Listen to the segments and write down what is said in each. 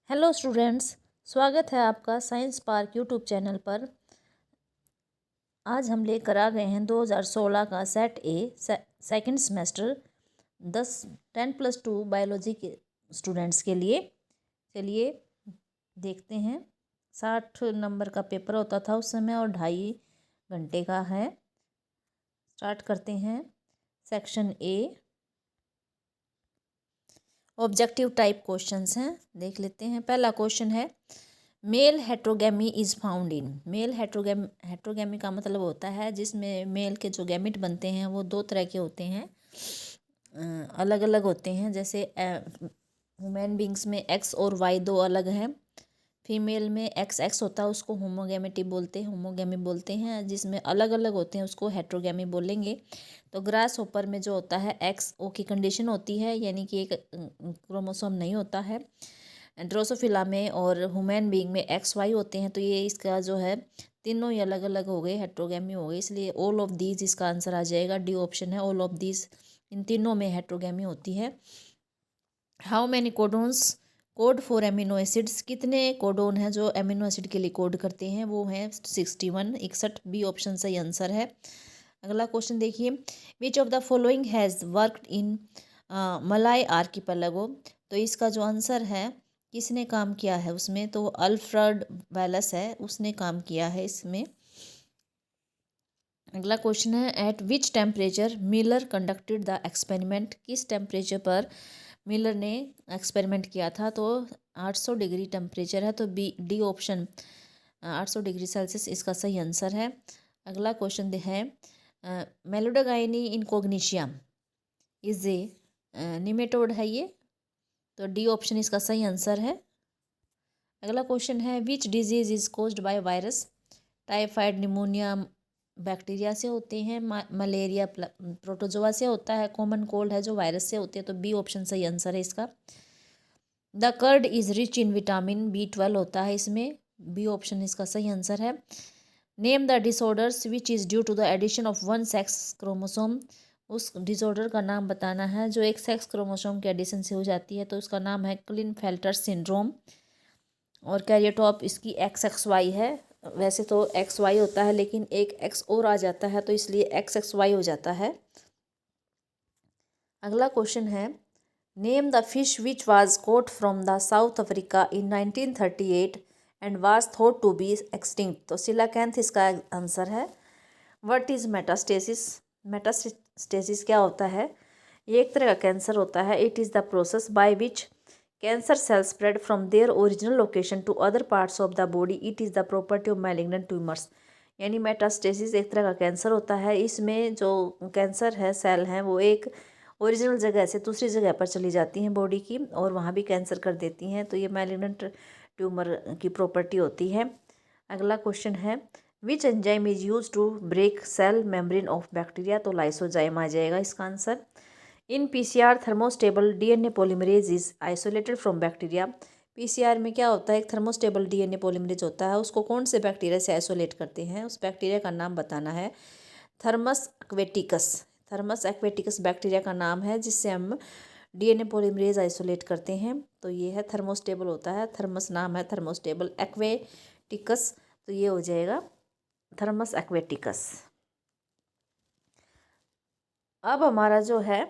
Hello students, स्वागत है आपका साइंस पार्क यूट्यूब चैनल पर। आज हम लेकर आ गए हैं 2016 का सेट ए सेकंड सेमेस्टर 10+2 बायोलॉजी के स्टूडेंट्स के लिए। चलिए देखते हैं। 60 नंबर का पेपर होता था उस समय और 2.5 घंटे का है। स्टार्ट करते हैं। Section A objective type questions हैं, देख लेते हैं। पहला क्वेश्चन है male heterogamy is found in. Male heterogamy का मतलब होता है जिसमें मेल के जो गैमिट बनते हैं वो दो तरह के होते हैं, अलग अलग होते हैं। जैसे ह्यूमन बींग्स में एक्स और वाई दो अलग हैं। फीमेल में एक्स होता है, उसको होमोगेमिटी बोलते हैं, होमोगेमी बोलते हैं। जिसमें अलग अलग होते हैं उसको हेट्रोगेमी बोलेंगे। तो ग्रास होपर में जो होता है एक्स ओ की कंडीशन होती है, यानी कि एक क्रोमोसोम नहीं होता है। ड्रोसोफिला में और ह्यूमन बीइंग में एक्स वाई होते हैं। तो ये इसका जो है तीनों ही अलग अलग हो गए, हेट्रोगेमी हो गई, इसलिए ऑल ऑफ दीज इसका आंसर आ जाएगा। डी ऑप्शन है, ऑल ऑफ दीज, इन तीनों में हेट्रोगेमी होती है। How many codons code for amino acids. कितने कोडोन हैं जो एमिनो एसिड के लिए कोड करते हैं? वो हैं 61, 61। बी ऑप्शन सही आंसर है। अगला क्वेश्चन देखिए, which of the following has worked in Malay archipelago. तो इसका जो आंसर है, किसने काम किया है उसमें? तो अल्फ्रेड वेलस है, उसने काम किया है इसमें। अगला क्वेश्चन है, at which temperature Miller conducted the experiment. किस टेम्परेचर पर मिलर ने एक्सपेरिमेंट किया था? तो 800 डिग्री टेम्परेचर है, तो B D option 800 degree Celsius इसका सही आंसर है। अगला क्वेश्चन है, मेलोडोगाइनी इनकोग्निशिया इज ए निमेटोड है ये, तो डी ऑप्शन इसका सही आंसर है। अगला क्वेश्चन है, which disease is caused by virus. Typhoid, pneumonia bacteria से होते हैं, मलेरिया प्रोटोजोआ से होता है, कॉमन कोल्ड है जो वायरस से होती है, तो बी ऑप्शन सही आंसर है इसका। The curd is rich in vitamin B12 होता है इसमें, बी ऑप्शन इसका सही आंसर है। Name the disorders which is due to the addition of one sex chromosome. उस डिसऑर्डर का नाम बताना है जो एक सेक्स क्रोमोसोम के एडिशन से हो जाती है, तो उसका नाम है क्लिनफेल्टर सिंड्रोम। और कैरियोटॉप इसकी XXY है। वैसे तो XY होता है, लेकिन एक X और आ जाता है, तो इसलिए XXY हो जाता है। अगला क्वेश्चन है, name the fish which was caught from the South Africa in 1938 and was thought to be extinct. तो सिलाकैंथ इसका आंसर है। What is metastasis. मेटास्टेसिस क्या होता है? ये एक तरह का कैंसर होता है। It is the process by which cancer cells spread from their original location to other parts of the body. It is the property of malignant tumours. यानी मेटास्टेसिस एक तरह का कैंसर होता है। इसमें जो कैंसर है सेल हैं वो एक ओरिजिनल जगह से दूसरी जगह पर चली जाती हैं बॉडी की, और वहाँ भी कैंसर कर देती हैं। तो ये मैलिग्नेंट ट्यूमर की प्रॉपर्टी होती है। अगला क्वेश्चन है, which enzyme is use to break cell membrane of bacteria. तो लाइसोजाइम आ जाएगा इसका answer. In PCR thermostable DNA polymerase is isolated from bacteria. PCR में क्या होता है? एक थर्मोस्टेबल DNA पॉलीमरेज होता है, उसको कौन से बैक्टीरिया से आइसोलेट करते हैं? उस बैक्टीरिया का नाम बताना है। Thermus aquaticus. Thermus aquaticus bacteria का नाम है जिससे हम DNA पॉलीमरेज आइसोलेट करते हैं। तो ये है थर्मोस्टेबल होता है, थर्मस नाम है, थर्मोस्टेबल एक्वेटिकस, तो ये हो जाएगा थर्मस एक्वेटिकस। अब हमारा जो है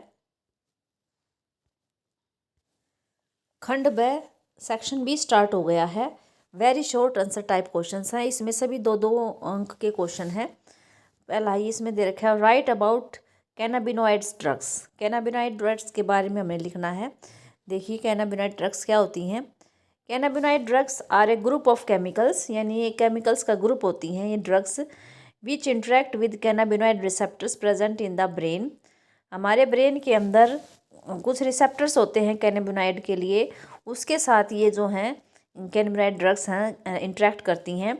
खंड ब सेक्शन B स्टार्ट हो गया है। Very short answer type questions हैं, इसमें सभी 2-2 अंक के क्वेश्चन हैं। पहला ही इसमें दे रखा है, right about cannabinoids drugs. Cannabinoid drugs के बारे में हमें लिखना है। देखिए कैनाबिनॉइड ड्रग्स क्या होती हैं। Cannabinoid drugs are a group of chemicals, यानी ये केमिकल्स का ग्रुप होती हैं ये drugs, which interact with cannabinoid receptors present in the brain. हमारे ब्रेन के अंदर कुछ रिसेप्टर्स होते हैं कैनाबिनॉइड के लिए, उसके साथ ये जो हैं कैनाबिनॉइड ड्रग्स हैं इंटरेक्ट करती हैं।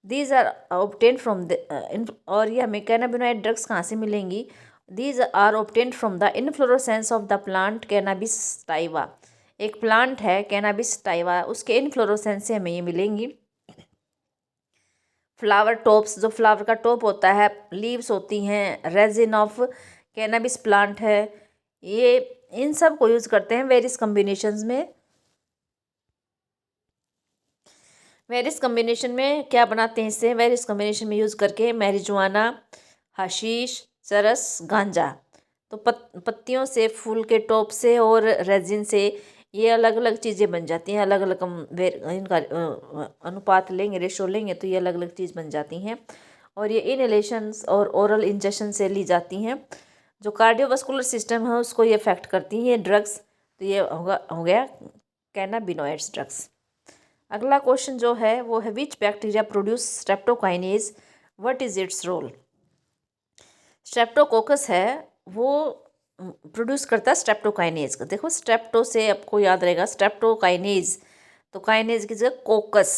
These are obtain from the और ये हमें कैनाबिनॉइड ड्रग्स कहाँ से मिलेंगी? These are obtain from the inflorescence of the plant cannabis sativa. एक प्लांट है कैनाबिस टाइवा, उसके इनफ्लोरेसेंस से हमें ये मिलेंगी। फ्लावर टॉप्स, जो फ्लावर का टॉप होता है, लीव्स होती हैं, रेजिन ऑफ कैनाबिस प्लांट है, ये इन सब को यूज़ करते हैं वेरियस कम्बिनेशंस में। वेरियस कम्बिनेशन में क्या बनाते हैं इससे? वेरियस कम्बिनेशन में यूज़ करके मैरिजुआना, हशीश, चरस, गांजा। तो पत्तियों से, फूल के टॉप से और रेजिन से ये अलग अलग चीज़ें बन जाती हैं। अलग अलग हम इनका अनुपात लेंगे, रेशो लेंगे तो ये अलग अलग चीज़ बन जाती हैं। और ये इनहेलेशंस और ओरल इंजेक्शन से ली जाती हैं। जो कार्डियोवास्कुलर सिस्टम है उसको ये अफेक्ट करती हैं ये ड्रग्स। तो ये हो गया कैनाबिनॉइड्स ड्रग्स। अगला क्वेश्चन जो है वो है which bacteria produce streptokinase, what is its role? Streptococcus है वो प्रोड्यूस करता है स्ट्रेप्टोकाइनेज का। देखो स्ट्रेप्टो से आपको याद रहेगा स्ट्रेप्टोकाइनेज, तो काइनेज की जगह कोकस,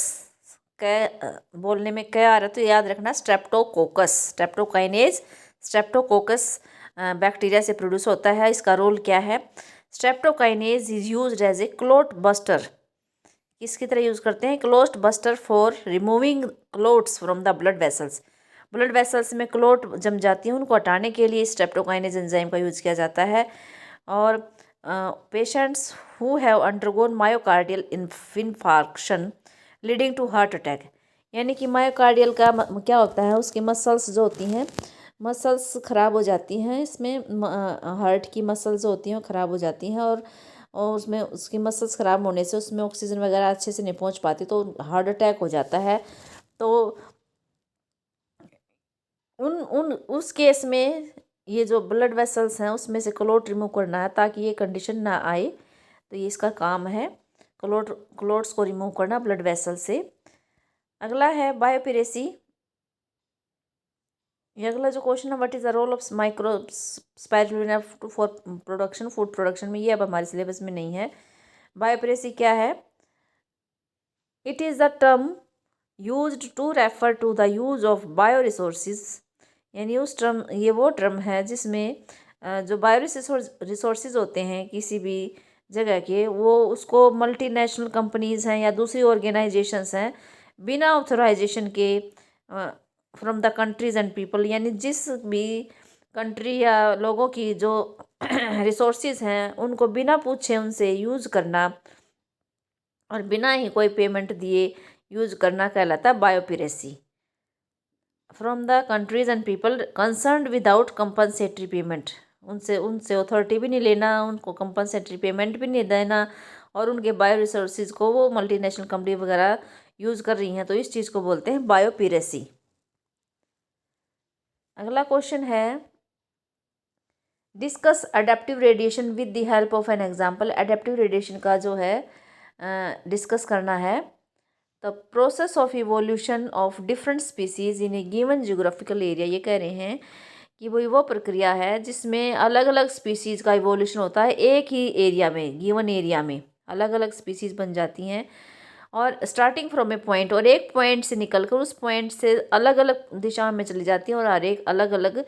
बोलने में क्या आ रहा है तो याद रखना स्ट्रेप्टोकोकस। स्ट्रेप्टोकाइनेज स्ट्रेप्टोकोकस बैक्टीरिया से प्रोड्यूस होता है। इसका रोल क्या है? Streptokinase is used as a clot buster. किसकी तरह यूज़ करते हैं? Clot buster for removing clots from the blood vessels. Blood vessels में क्लोट जम जाती हैं उनको हटाने के लिए स्ट्रेप्टोकाइनेज एंजाइम का यूज़ किया जाता है। और patients who have undergone myocardial infarction leading to heart attack, यानी कि मायोकार्डियल का क्या होता है, उसकी मसल्स जो होती हैं, मसल्स ख़राब हो जाती हैं। इसमें हार्ट की मसल्स होती हैं वो ख़राब हो जाती हैं और उसमें उसकी मसल्स ख़राब होने से उसमें ऑक्सीजन वगैरह अच्छे से नहीं पहुंच पाती तो हार्ट अटैक हो जाता है। तो उस केस में ये जो ब्लड वेसल्स हैं उसमें से क्लोट रिमूव करना है ताकि ये कंडीशन ना आए। तो ये इसका काम है, क्लोट्स को रिमूव करना ब्लड वेसल से। अगला है बायोपिरेसी। ये अगला जो क्वेश्चन है what is the role of micro spirulina for production, food production में, ये अब हमारे सिलेबस में नहीं है। बायोपिरेसी क्या है? It is the term used to refer to the use of bio resources, यानी उस टर्म, ये वो टर्म है जिसमें जो बायो रिसोर्सेज होते हैं किसी भी जगह के, वो उसको मल्टीनेशनल कंपनीज़ हैं या दूसरी ऑर्गेनाइजेशंस हैं बिना ऑथराइजेशन के from the countries and people, यानी जिस भी कंट्री या लोगों की जो रिसोर्सेज हैं उनको बिना पूछे उनसे यूज़ करना और बिना ही कोई पेमेंट दिए यूज़ करना कहलाता है biopiracy. From the countries and people concerned without compensatory payment, उनसे उनसे अथॉरिटी भी नहीं लेना, उनको कंपनसेटरी पेमेंट भी नहीं देना, और उनके बायो रिसोर्सेज को वो मल्टीनेशनल कंपनी वगैरह यूज़ कर रही हैं, तो इस चीज़ को बोलते हैं बायोपिरेसी। अगला क्वेश्चन है discuss adaptive radiation with the help of an example. Adaptive radiation का जो है डिस्कस करना है। The process of evolution of different species in a given geographical area, ये कह रहे हैं कि वो प्रक्रिया है जिसमें अलग अलग स्पीसीज़ का इवोल्यूशन होता है एक ही एरिया में, गिवन एरिया में अलग अलग स्पीसीज़ बन जाती हैं, और स्टार्टिंग फ्रॉम ए पॉइंट, और एक पॉइंट से निकलकर उस पॉइंट से अलग अलग दिशा में चली जाती हैं और हर एक अलग अलग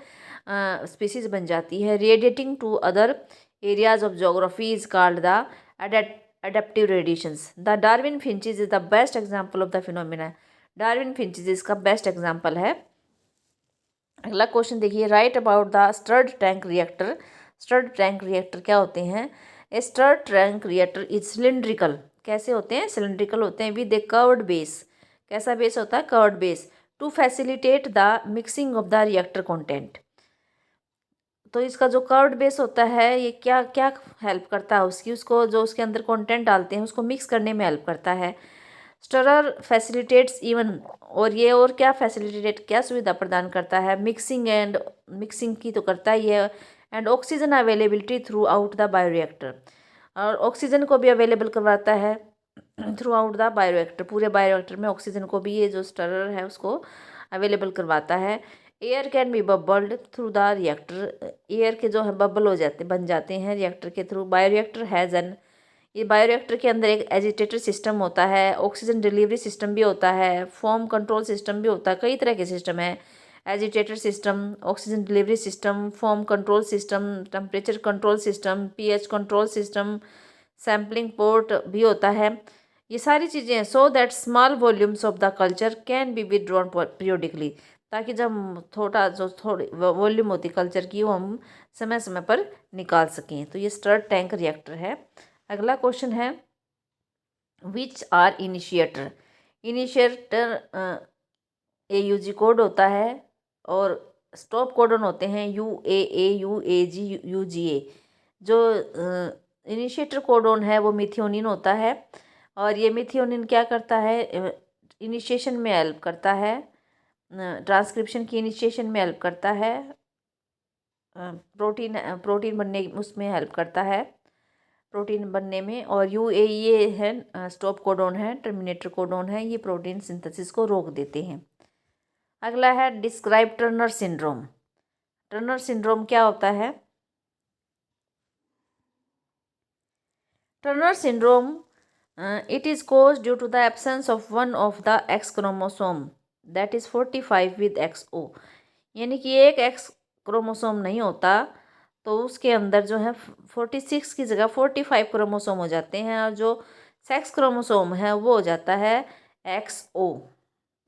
स्पीसीज़ बन जाती है। Radiating to other areas of geography is called the adaptive radiations. The Darwin finches is the best example of the phenomena. Darwin finches इसका बेस्ट एग्जाम्पल है। अगला क्वेश्चन देखिए, write about the stirred tank reactor. Stirred tank reactor क्या होते हैं? A stirred tank reactor is cylindrical. कैसे होते हैं? सिलिंड्रिकल होते हैं विद ए कर्व्ड बेस। कैसा बेस होता है? Curved base. To facilitate the mixing of the reactor content. तो इसका जो कर्व्ड बेस होता है ये क्या क्या हेल्प करता है उसकी, उसको जो उसके अंदर कंटेंट डालते हैं उसको मिक्स करने में हेल्प करता है। स्टरर फैसिलिटेट्स इवन, और ये और क्या फैसिलिटेट, क्या सुविधा प्रदान करता है? मिक्सिंग की तो करता ही है, and oxygen availability through out the bioreactor, और ऑक्सीजन को भी अवेलेबल करवाता है थ्रू आउट द बायोरिएक्टर। पूरे बायोरिएक्टर में ऑक्सीजन को भी ये जो स्टरर है उसको अवेलेबल करवाता है। Air can be bubbled through the reactor. Air के जो है बबल हो जाते बन जाते हैं रिएक्टर के थ्रू। बायोरिएक्टर हैज़ एन, ये बायोरिएक्टर के अंदर एक एजिटेटर सिस्टम होता है, ऑक्सीजन डिलीवरी सिस्टम भी होता है, फॉर्म कंट्रोल सिस्टम भी होता है, कई तरह के सिस्टम है। Agitator system, oxygen delivery system, form control system, temperature control system, pH control system, sampling port भी होता है। ये सारी चीज़ें हैं so that small volumes of the culture can be withdrawn periodically, ताकि जब थोड़ी वॉल्यूम होती कल्चर की वो हम समय समय पर निकाल सकें। तो ये स्टर्ड टैंक रिएक्टर है। अगला क्वेश्चन है which are initiator. Initiator AUG code होता है और स्टॉप कोडन होते हैं UAA UAG UGA। जो इनिशिएटर कोडन है वो मिथियोनिन होता है और ये मिथियोनिन क्या करता है, इनिशिएशन में हेल्प करता है, ट्रांसक्रिप्शन की इनिशिएशन में हेल्प करता है, प्रोटीन बनने उसमें हेल्प करता है, प्रोटीन बनने में। और UAE है स्टॉप कोडोन है, टर्मिनेटर कोडोन है, ये प्रोटीन सिंथेसिस को रोक देते हैं। अगला है describe Turner syndrome. Turner syndrome क्या होता है? Turner syndrome it is caused due to the absence of one of the X chromosome that is 45 with XO। यानी कि एक X क्रोमोसोम नहीं होता तो उसके अंदर जो है 46 की जगह 45 क्रोमोसोम हो जाते हैं और जो सेक्स क्रोमोसोम है वो हो जाता है XO।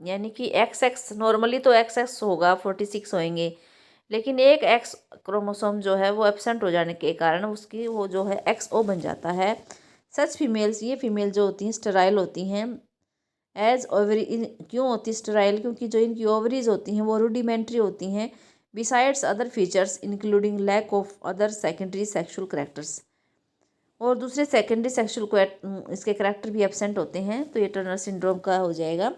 यानी कि XX नॉर्मली तो XX होगा, 46 होंगे, लेकिन एक X क्रोमोसोम जो है वो एब्सेंट हो जाने के कारण उसकी वो जो है XO बन जाता है। सच फीमेल्स, ये फीमेल जो होती हैं स्टेराइल होती हैं एज ओवरी। क्यों होती स्टेराइल? क्योंकि जो इनकी ओवरीज होती हैं वो रूडिमेंट्री होती हैं, besides other features including lack of other secondary sexual characters. और दूसरे सेकेंडरी सेक्शुअल इसके करैक्टर भी एब्सेंट होते हैं, तो ये टर्नर सिंड्रोम का हो जाएगा।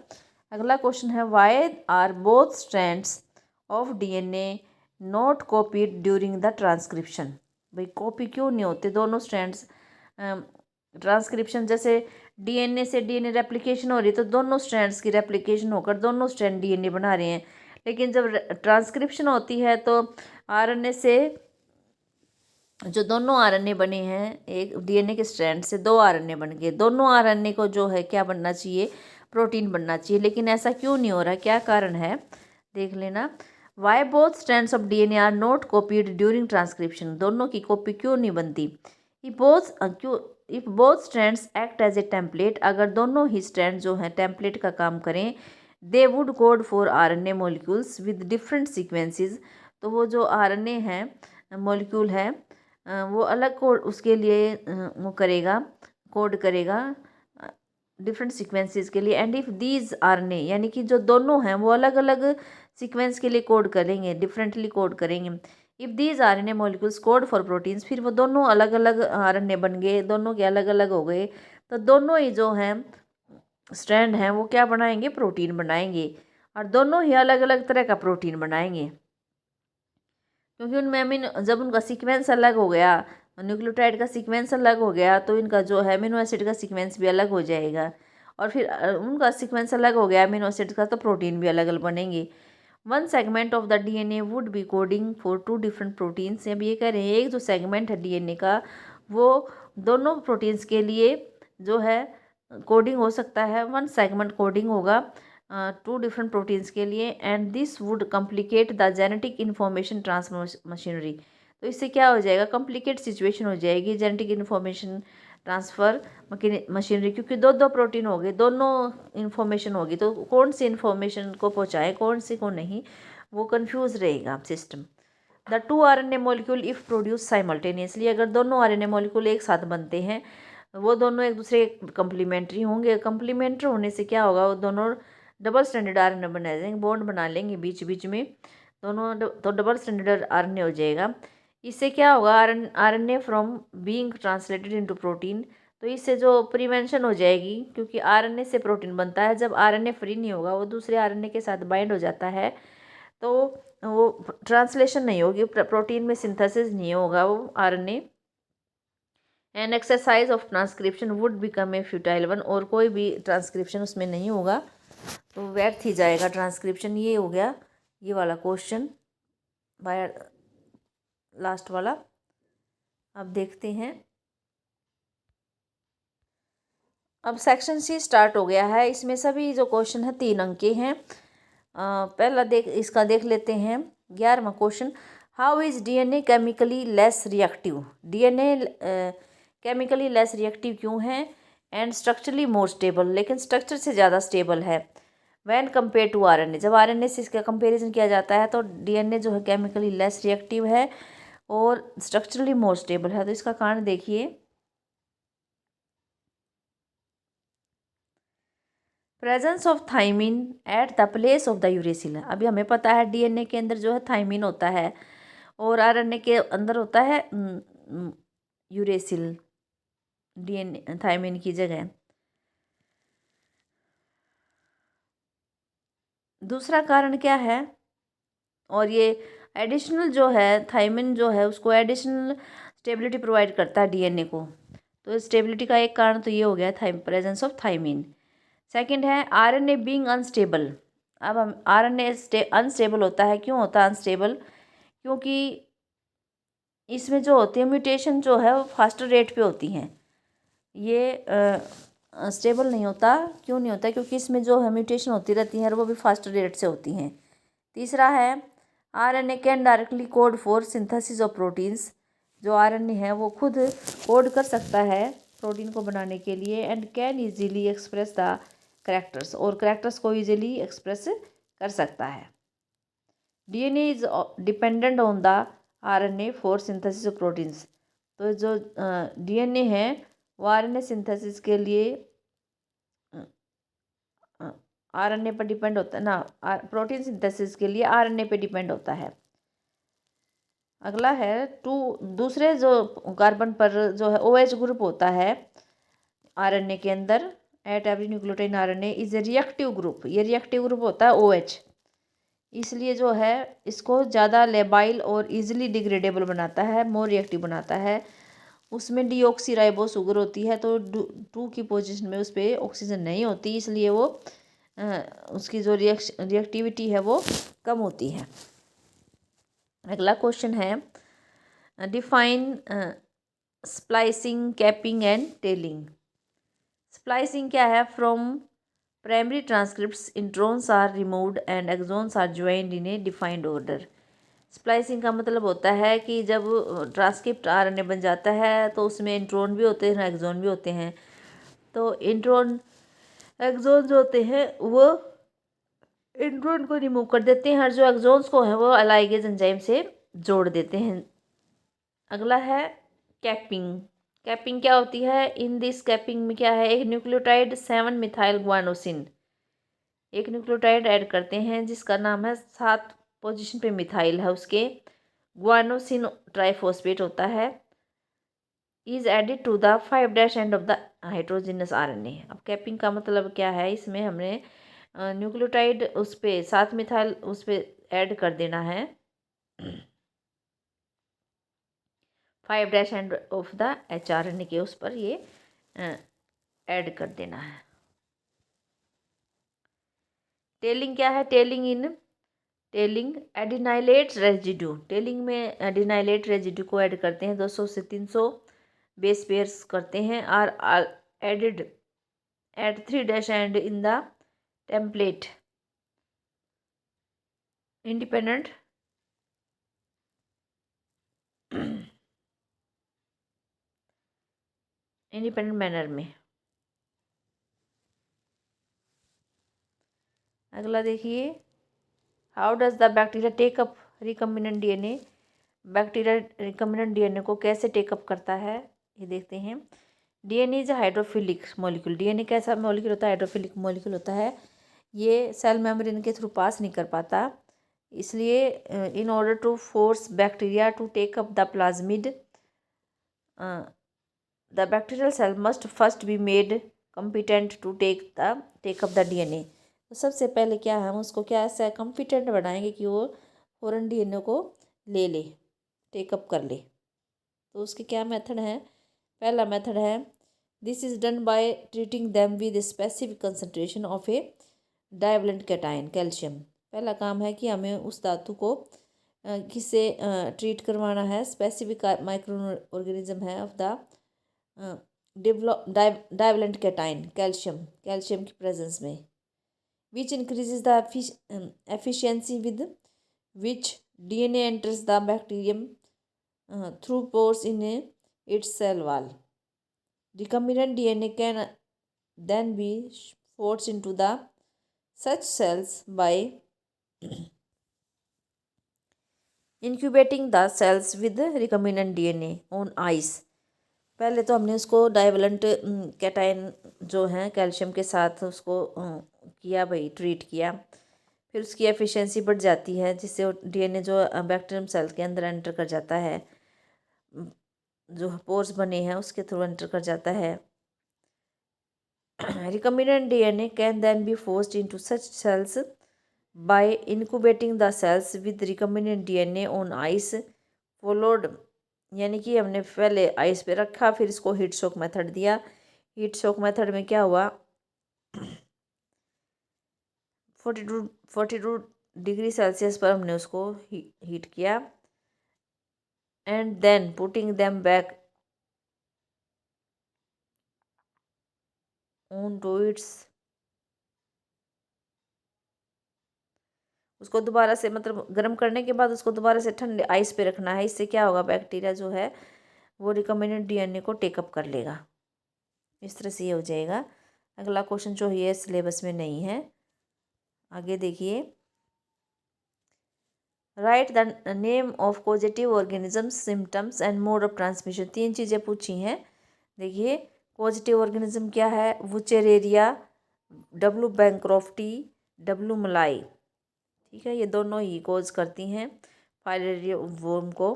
अगला क्वेश्चन है why are both strands of DNA not copied during the transcription? भाई कॉपी क्यों नहीं होते दोनों स्ट्रैंड्स? ट्रांसक्रिप्शन जैसे DNA से DNA रेप्लिकेशन हो रही है तो दोनों स्ट्रैंड्स की रेप्लिकेशन होकर दोनों स्ट्रैंड DNA बना रहे हैं, लेकिन जब ट्रांसक्रिप्शन होती है तो RNA से जो दोनों RNA बने हैं, एक DNA के स्ट्रैंड से 2 RNA बन गए, दोनों RNA को जो है क्या बनना चाहिए? प्रोटीन बनना चाहिए, लेकिन ऐसा क्यों नहीं हो रहा? क्या कारण है देख लेना। Why both strands of DNA are not copied during transcription? दोनों की कॉपी क्यों नहीं बनती? If both strands act as a template, अगर दोनों ही स्ट्रैंड जो हैं टेम्पलेट का काम करें, they would code for RNA molecules with different sequences, तो वो जो RNA है मॉलिक्यूल है वो अलग कोड उसके लिए वो करेगा, कोड करेगा डिफरेंट सीक्वेंसेस के लिए। एंड इफ़ दीज RNA, यानी कि जो दोनों हैं वो अलग अलग सीक्वेंस के लिए कोड करेंगे, डिफरेंटली कोड करेंगे। If these RNA molecules code for proteins, फिर वो दोनों अलग अलग RNA बन गए, दोनों के अलग अलग हो गए, तो दोनों ही जो हैं स्ट्रैंड हैं वो क्या बनाएंगे? प्रोटीन बनाएंगे, और दोनों ही अलग अलग तरह का प्रोटीन बनाएंगे, क्योंकि उनमें जब उनका सीक्वेंस अलग हो गया, न्यूक्लियोटाइड का सीक्वेंस अलग हो गया, तो इनका जो है अमीनो एसिड का सीक्वेंस भी अलग हो जाएगा, और फिर उनका सीक्वेंस अलग हो गया अमीनो एसिड का, तो प्रोटीन भी अलग अलग बनेंगे। One segment of the DNA would be coding for 2 different proteins. अब ये कह रहे हैं एक जो सेगमेंट है DNA का वो दोनों प्रोटीन्स के लिए जो है कोडिंग हो सकता है, वन सेगमेंट कोडिंग होगा 2 डिफरेंट प्रोटीन्स के लिए, and this would complicate the genetic information transfer machinery. तो इससे क्या हो जाएगा? कम्प्लिकेट सिचुएशन हो जाएगी जेनेटिक इन्फॉर्मेशन ट्रांसफ़र मशीनरी, क्योंकि दो दो प्रोटीन हो गए, दोनों इन्फॉर्मेशन होगी, तो कौन सी इन्फॉर्मेशन को पहुँचाए कौन सी को नहीं, वो कन्फ्यूज रहेगा system. The 2 RNA molecule if produce simultaneously, अगर दोनों RNA मॉलिक्यूल एक साथ बनते हैं वो दोनों एक दूसरे कंप्लीमेंट्री होंगे, कंप्लीमेंट्री होने से क्या होगा? वो दोनों डबल स्टैंडर्ड RNA बना देंगे, बॉन्ड बना लेंगे बीच बीच में दोनों, तो डबल स्टैंडर्ड RNA हो जाएगा। इससे क्या होगा? RNA from being translated into protein, तो इससे जो प्रिवेंशन हो जाएगी, क्योंकि RNA से प्रोटीन बनता है, जब RNA फ्री नहीं होगा वो दूसरे RNA के साथ बाइंड हो जाता है, तो वो ट्रांसलेशन नहीं होगी, प्रोटीन में सिंथेसिस नहीं होगा वो RNA, an exercise of transcription would become a futile one, और कोई भी ट्रांसक्रिप्शन उसमें नहीं होगा, तो व्यर्थ ही जाएगा ट्रांसक्रिप्शन। ये हो गया ये वाला क्वेश्चन बाय लास्ट वाला। अब देखते हैं, अब सेक्शन C स्टार्ट हो गया है, इसमें सभी जो क्वेश्चन है 3 अंक के हैं। पहला इसका देख लेते हैं 11वां question, how is DNA chemically less reactive? DNA chemically less reactive क्यों है? एंड स्ट्रक्चरली मोर स्टेबल, लेकिन स्ट्रक्चर से ज़्यादा स्टेबल है व्हेन कंपेयर टू RNA। जब RNA से इसका कंपेरिजन किया जाता है तो DNA जो है केमिकली लेस रिएक्टिव है और स्ट्रक्चरली मोर स्टेबल है। तो इसका कारण देखिए, presence of thymine at the place of the uracil. अभी हमें पता है डीएनए के अंदर जो है थाइमिन होता है और आरएनए के अंदर होता है यूरेसिल, डीएनए थाइमिन की जगह। दूसरा कारण क्या है, और ये एडिशनल जो है थाइमिन जो है उसको एडिशनल स्टेबिलिटी प्रोवाइड करता है डीएनए को। तो स्टेबिलिटी का एक कारण तो ये हो गया प्रेजेंस ऑफ थाइमिन। सेकंड है आरएनए बीइंग अनस्टेबल। अब हम आरएनए अनस्टेबल होता है, क्यों होता है अनस्टेबल? क्योंकि इसमें जो होती है म्यूटेशन जो है वो फास्टर रेट पे होती हैं। ये स्टेबल नहीं होता। क्यों नहीं होता? क्योंकि इसमें जो है म्यूटेशन होती रहती है और वो भी फास्टर रेट से होती हैं। तीसरा है RNA can directly code for synthesis of proteins. जो आरएनए है वो खुद कोड कर सकता है प्रोटीन को बनाने के लिए, and can easily express the characters, और करैक्टर्स को इजीली एक्सप्रेस कर सकता है। DNA is dependent on the RNA for synthesis of proteins. तो जो डीएनए है वो आरएनए सिंथेसिस के लिए आरएनए पर डिपेंड होता है ना, प्रोटीन सिंथेसिस के लिए आरएनए पे डिपेंड होता है। अगला है दूसरे जो कार्बन पर जो है OH ग्रुप होता है आरएनए के अंदर, at every nucleotide RNA is a reactive group. ये रिएक्टिव ग्रुप होता है OH, इसलिए जो है इसको ज़्यादा लेबाइल और इजीली डिग्रेडेबल बनाता है, मोर रिएक्टिव बनाता है। उसमें डीऑक्सीराइबोस शुगर होती है, तो 2 की पोजीशन में उस पर ऑक्सीजन नहीं होती, इसलिए वो उसकी जो रिएक्टिविटी है वो कम होती है। अगला क्वेश्चन है define splicing, capping and tailing. Splicing क्या है? From primary transcripts introns are removed and exons are joined in a defined order. Splicing का मतलब होता है कि जब ट्रांसक्रिप्ट आरएनए बन जाता है तो उसमें इंट्रॉन भी होते हैं, एक्सॉन भी होते हैं। तो इंट्रॉन एक्सॉन जो होते हैं वो इंट्रॉन को रिमूव कर देते हैं और जो एक्सॉन्स को है वो अलाइगेज एंजाइम से जोड़ देते हैं। अगला है कैपिंग। कैपिंग क्या होती है? इन दिस कैपिंग में क्या है, एक न्यूक्लियोटाइड 7 मिथाइल ग्वानोसिन, एक न्यूक्लियोटाइड ऐड करते हैं जिसका नाम है 7 पोजीशन पे मिथाइल है उसके, ग्वानोसिन ट्राइफॉस्फेट होता है, is added to the 5' end of the heterogenous RNA. अब कैपिंग का मतलब क्या है? इसमें हमने न्यूक्लियोटाइड उस पर 7 मिथाइल उस पर ऐड कर देना है, 5' एंड ऑफ द HRNA के उस पर ये ऐड कर देना है। टेलिंग क्या है? Tailing adenylate residue. टेलिंग में एडिनाइलेट रेजिड्यू को ऐड करते हैं, 200 से 300 बेस पेयर्स करते हैं, are added at 3' end in the template independent manner में। अगला देखिए, how does the bacteria take up recombinant DNA. Bacteria recombinant DNA को कैसे टेकअप करता है ये देखते हैं। DNA is hydrophilic molecule. DNA कैसा मॉलिक्यूल होता है? हाइड्रोफिलिक मॉलिक्यूल होता है। ये सेल मेम्ब्रेन के थ्रू पास नहीं कर पाता, इसलिए in order to force bacteria to take up the plasmid the bacterial cell must first be made competent to take up the DNA. तो सबसे पहले क्या है, हम उसको क्या ऐसा कम्पिटेंट बनाएंगे कि वो फ़ौरन डीएनए को ले ले, टेकअप कर ले। तो उसके क्या मेथड है? पहला मेथड है this is done by treating them with specific concentration of a divalent cation calcium. पहला काम है कि हमें उस धातु को किससे ट्रीट करवाना है, स्पेसिफिक माइक्रो ऑर्गेनिज्म है ऑफ द डाइवलेंट कैटाइन कैल्शियम की प्रेजेंस में, विच increases the efficiency with which DNA enters the bacterium through pores in its cell wall. Recombinant DNA can then be forced into the such cells by incubating the cells with recombinant DNA on ice. पहले तो हमने उसको divalent cation जो हैं calcium के साथ उसको किया भाई, ट्रीट किया। फिर उसकी एफिशिएंसी बढ़ जाती है, जिससे डीएनए जो बैक्टीरियम सेल के अंदर एंटर कर जाता है, जो पोर्स बने हैं उसके थ्रू एंटर कर जाता है। recombinant DNA can then be forced into such cells by incubating the cells with recombinant DNA on ice followed, यानी कि हमने पहले आइस पे रखा, फिर इसको हीट शॉक मेथड दिया। हीट शॉक मेथड में क्या हुआ, 42 डिग्री सेल्सियस पर हमने उसको हीट किया and then putting them back on to its, उसको दोबारा से मतलब गर्म करने के बाद उसको दोबारा से ठंडे आइस पे रखना है। इससे क्या होगा, बैक्टीरिया जो है वो रिकम्बिनेंट डीएनए को टेकअप कर लेगा। इस तरह से ये हो जाएगा। अगला क्वेश्चन जो है सिलेबस में नहीं है, आगे देखिए। Right the name of positive organisms, symptoms and mode of transmission. 3 चीज़ें पूछी हैं। देखिए पॉजिटिव ऑर्गेनिज्म क्या है, वुचेरेरिया, डब्लू बैंक्रॉफ्टी, डब्लू मलाई। ठीक है, ये दोनों ही कोज करती हैं फाइलेरिया वर्म को।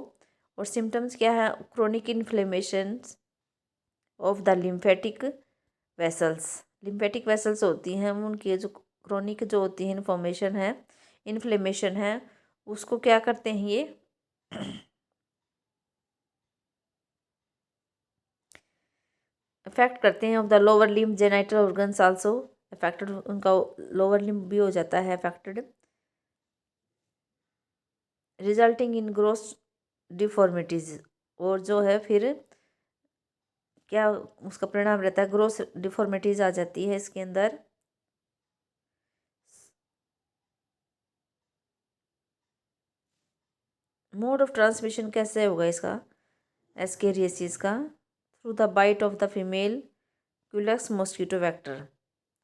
और सिम्टम्स क्या है, chronic inflammation of the lymphatic vessels. Lymphatic vessels होती हैं उनकी जो क्रोनिक जो होती है इन्फ्लेमेशन है उसको क्या करते हैं ये अफेक्ट करते हैं। Of the lower limb genital organs also affected, उनका लोअर लिम्ब भी हो जाता है affected, resulting in gross deformities. और जो है फिर क्या उसका परिणाम रहता है, ग्रोस डिफॉर्मिटीज आ जाती है इसके अंदर। मोड ऑफ ट्रांसमिशन कैसे होगा इसका, एस्केरियासिस का, through the bite of the female Culex mosquito vector.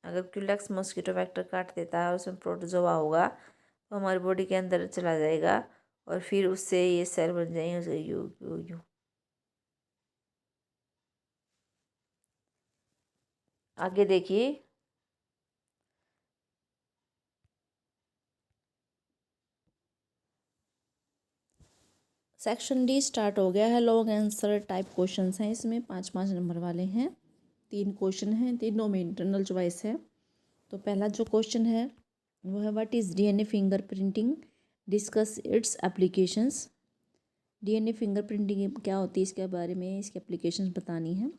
अगर क्यूलेक्स मॉस्किटो वेक्टर काट देता है और उसमें प्रोटोजोआ होगा तो हमारी बॉडी के अंदर चला जाएगा और फिर उससे ये सेल बन जाएंगे यू यू यू। आगे देखिए। सेक्शन डी स्टार्ट हो गया है। लॉन्ग आंसर टाइप क्वेश्चंस हैं इसमें, 5-5 नंबर वाले हैं। 3 क्वेश्चन हैं, तीनों में इंटरनल चॉइस है। तो पहला जो क्वेश्चन है वो है what is DNA fingerprinting, discuss it's applications. DNA fingerprinting क्या होती है, इसके बारे में इसकी एप्लीकेशंस बतानी है।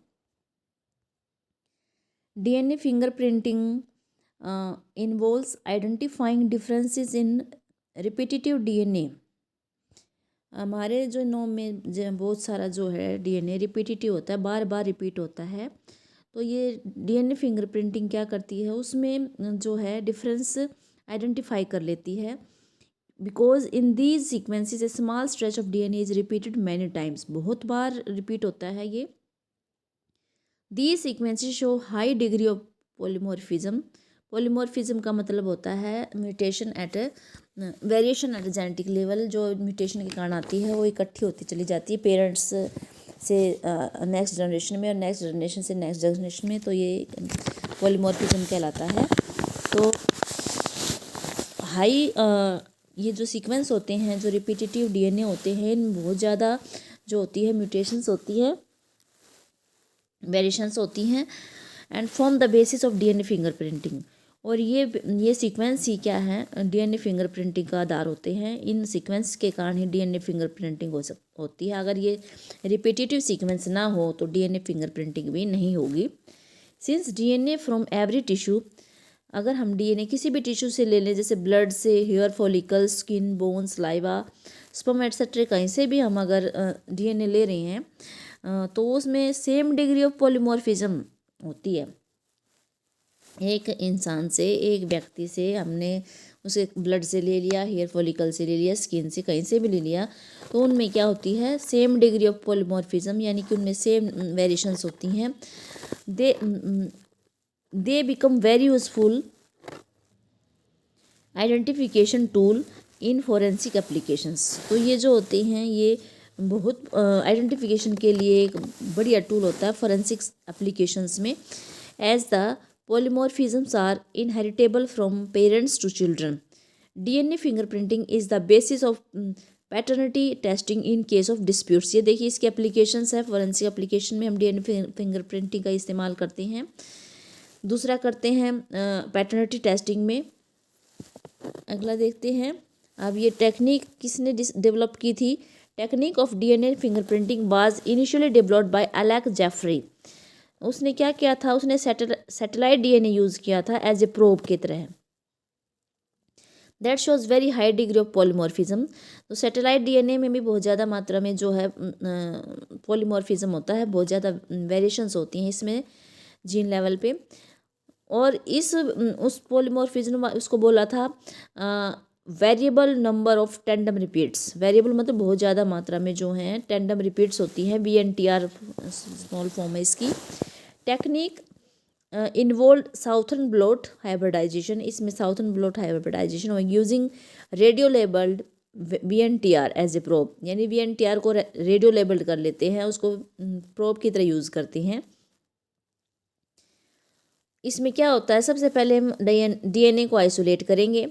DNA fingerprinting involves identifying differences in repetitive DNA. हमारे जो नोम में बहुत सारा जो है डीएनए रिपीटेटिव होता है, बार बार रिपीट होता है। तो ये डीएनए फिंगरप्रिंटिंग क्या करती है, उसमें जो है डिफरेंस आइडेंटिफाई कर लेती है। Because in these sequences a small stretch of DNA is repeated many times, बहुत बार रिपीट होता है ये। These sequences show high degree of polymorphism. Polymorphism का मतलब होता है mutation at variation at genetic level. जो म्यूटेशन के कारण आती है वो इकट्ठी होती चली जाती है पेरेंट्स से नेक्स्ट जनरेशन में और नेक्स्ट जनरेशन से नेक्स्ट जनरेशन में, तो ये पॉलीमॉर्फिज्म कहलाता है। तो हाई ये जो सीक्वेंस होते हैं, जो रिपीटेटिव डीएनए होते हैं, इन बहुत ज़्यादा जो होती है म्यूटेशंस होती है, वेरिएशंस होती हैं and form the basis of DNA fingerprinting. और ये सीक्वेंस ही क्या है, डीएनए फिंगरप्रिंटिंग का आधार होते हैं। इन सीक्वेंस के कारण ही डीएनए फिंगरप्रिंटिंग होती है। अगर ये रिपीटेटिव सीक्वेंस ना हो तो डीएनए फिंगरप्रिंटिंग भी नहीं होगी। Since DNA from every tissue, अगर हम डीएनए किसी भी टिश्यू से ले लें, जैसे ब्लड से, hair follicles, skin, bones, saliva, sperm etcetera, कहीं से भी हम अगर डीएनए ले रहे हैं तो उसमें सेम डिग्री ऑफ पॉलीमॉर्फिज्म होती है। एक इंसान से, एक व्यक्ति से हमने उसे ब्लड से ले लिया, हेयर फॉलिकल से ले लिया, स्किन से, कहीं से भी ले लिया, तो उनमें क्या होती है, सेम डिग्री ऑफ पॉलीमॉर्फिज्म, यानी कि उनमें सेम वेरिएशंस होती हैं। They become very useful identification tool in forensic applications. तो ये जो होते हैं ये बहुत आइडेंटिफिकेशन के लिए एक बढ़िया टूल होता है फोरेंसिक्स एप्लीकेशंस में। As the polymorphisms are inheritable from parents to children, DNA fingerprinting is the basis of paternity testing in case of disputes. ये देखिए इसके एप्लीकेशंस है, फोरेंसिक एप्लीकेशन में हम डीएनए फिंगरप्रिंटिंग का इस्तेमाल करते हैं। दूसरा करते हैं पैटर्निटी टेस्टिंग में। अगला देखते हैं। अब ये टेक्निक किसने डेवलप की थी? Technique of DNA fingerprinting was initially developed by Alec Jeffrey. उसने क्या किया था? उसने सैटेलाइट डीएनए यूज़ किया था एज ए प्रोब की तरह। That shows very high degree of polymorphism. तो सैटेलाइट डीएनए में भी बहुत ज़्यादा मात्रा में जो है पॉलीमॉर्फिज्म होता है, बहुत ज़्यादा वेरिएशंस होती हैं इसमें जीन लेवल पे। और उस पॉलीमॉर्फिज्म उसको बोला था variable number of tandem repeats. Variable मतलब बहुत ज़्यादा मात्रा में जो हैं टेंडम रिपीट्स होती हैं, VNTR स्मॉल फॉर्म है इसकी। Technique involve southern blot hybridization. इसमें साउथर्न ब्लॉट हाइब्रिडाइजेशन और using radio labelled VNTR as a probe, यानी VNTR को रेडियो लेबल्ड कर लेते हैं, उसको प्रोब की तरह यूज़ करते हैं। इसमें क्या होता है? सबसे पहले हम डीएनए को आइसोलेट करेंगे,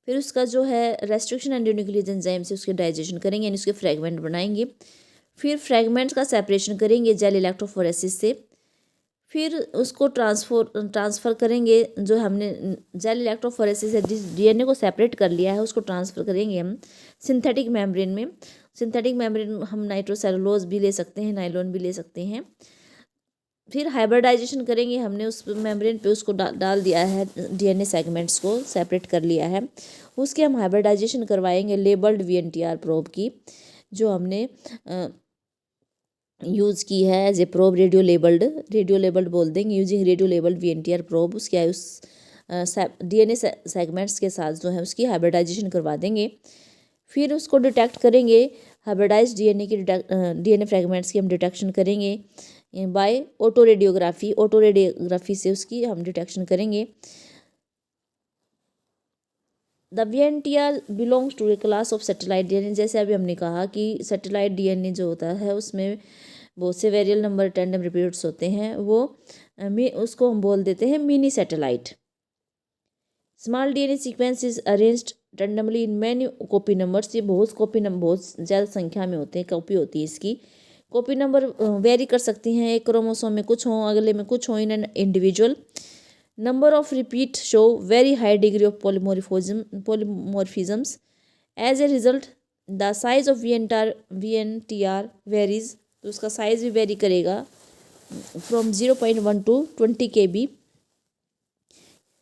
फिर उसका जो है रेस्ट्रिक्शन एंडोन्यूक्लियस एंजाइम से उसके डाइजेशन करेंगे, यानी उसके फ्रेगमेंट बनाएंगे। फिर फ्रेगमेंट्स का सेपरेशन करेंगे जेल इलेक्ट्रोफोरेसिस से। फिर उसको ट्रांसफ़र करेंगे, जो हमने जेल इलेक्ट्रोफोरेसिस से डीएनए को सेपरेट कर लिया है उसको ट्रांसफ़र करेंगे हम सिंथेटिक मेम्ब्रेन में। सिंथेटिक मेम्ब्रेन हम नाइट्रोसेलुलोज भी ले सकते हैं, नाइलॉन भी ले सकते हैं। फिर हाइब्रिडाइजेशन करेंगे, हमने उस मेम्ब्रेन पे उसको डाल दिया है, डीएनए सेगमेंट्स को सेपरेट कर लिया है, उसके हम हाइब्रिडाइजेशन करवाएंगे लेबल्ड VNTR प्रोब की, जो हमने यूज़ की है as a probe. Radio labelled बोल देंगे, using radio labelled VNTR probe. उसके उस डीएनए सेगमेंट्स के साथ जो है उसकी हाइब्रिडाइजेशन करवा देंगे। फिर उसको डिटेक्ट करेंगे, हाइब्रिडाइज डीएनए फ्रेगमेंट्स की हम डिटेक्शन करेंगे बाय ऑटो रेडियोग्राफी से उसकी हम डिटेक्शन करेंगे। The VNTR belongs to a class of satellite DNA. जैसे अभी हमने कहा कि सैटेलाइट डीएनए जो होता है उसमें बहुत से वेरियल नंबर टेंडम रिपीट्स होते हैं, वो उसको हम बोल देते हैं mini satellite. Small DNA sequence is arranged tandemly in many copy numbers. ये बहुत ज़्यादा संख्या में होते हैं, कॉपी होती है इसकी। कॉपी नंबर वेरी कर सकती हैं, एक क्रोमोसोम में कुछ हों, अगले में कुछ हों in an individual. Number of repeat show very high degree of polymorphisms. As a result the size of VNTR varies. तो उसका साइज भी वेरी करेगा from 0.1 to 20 KB।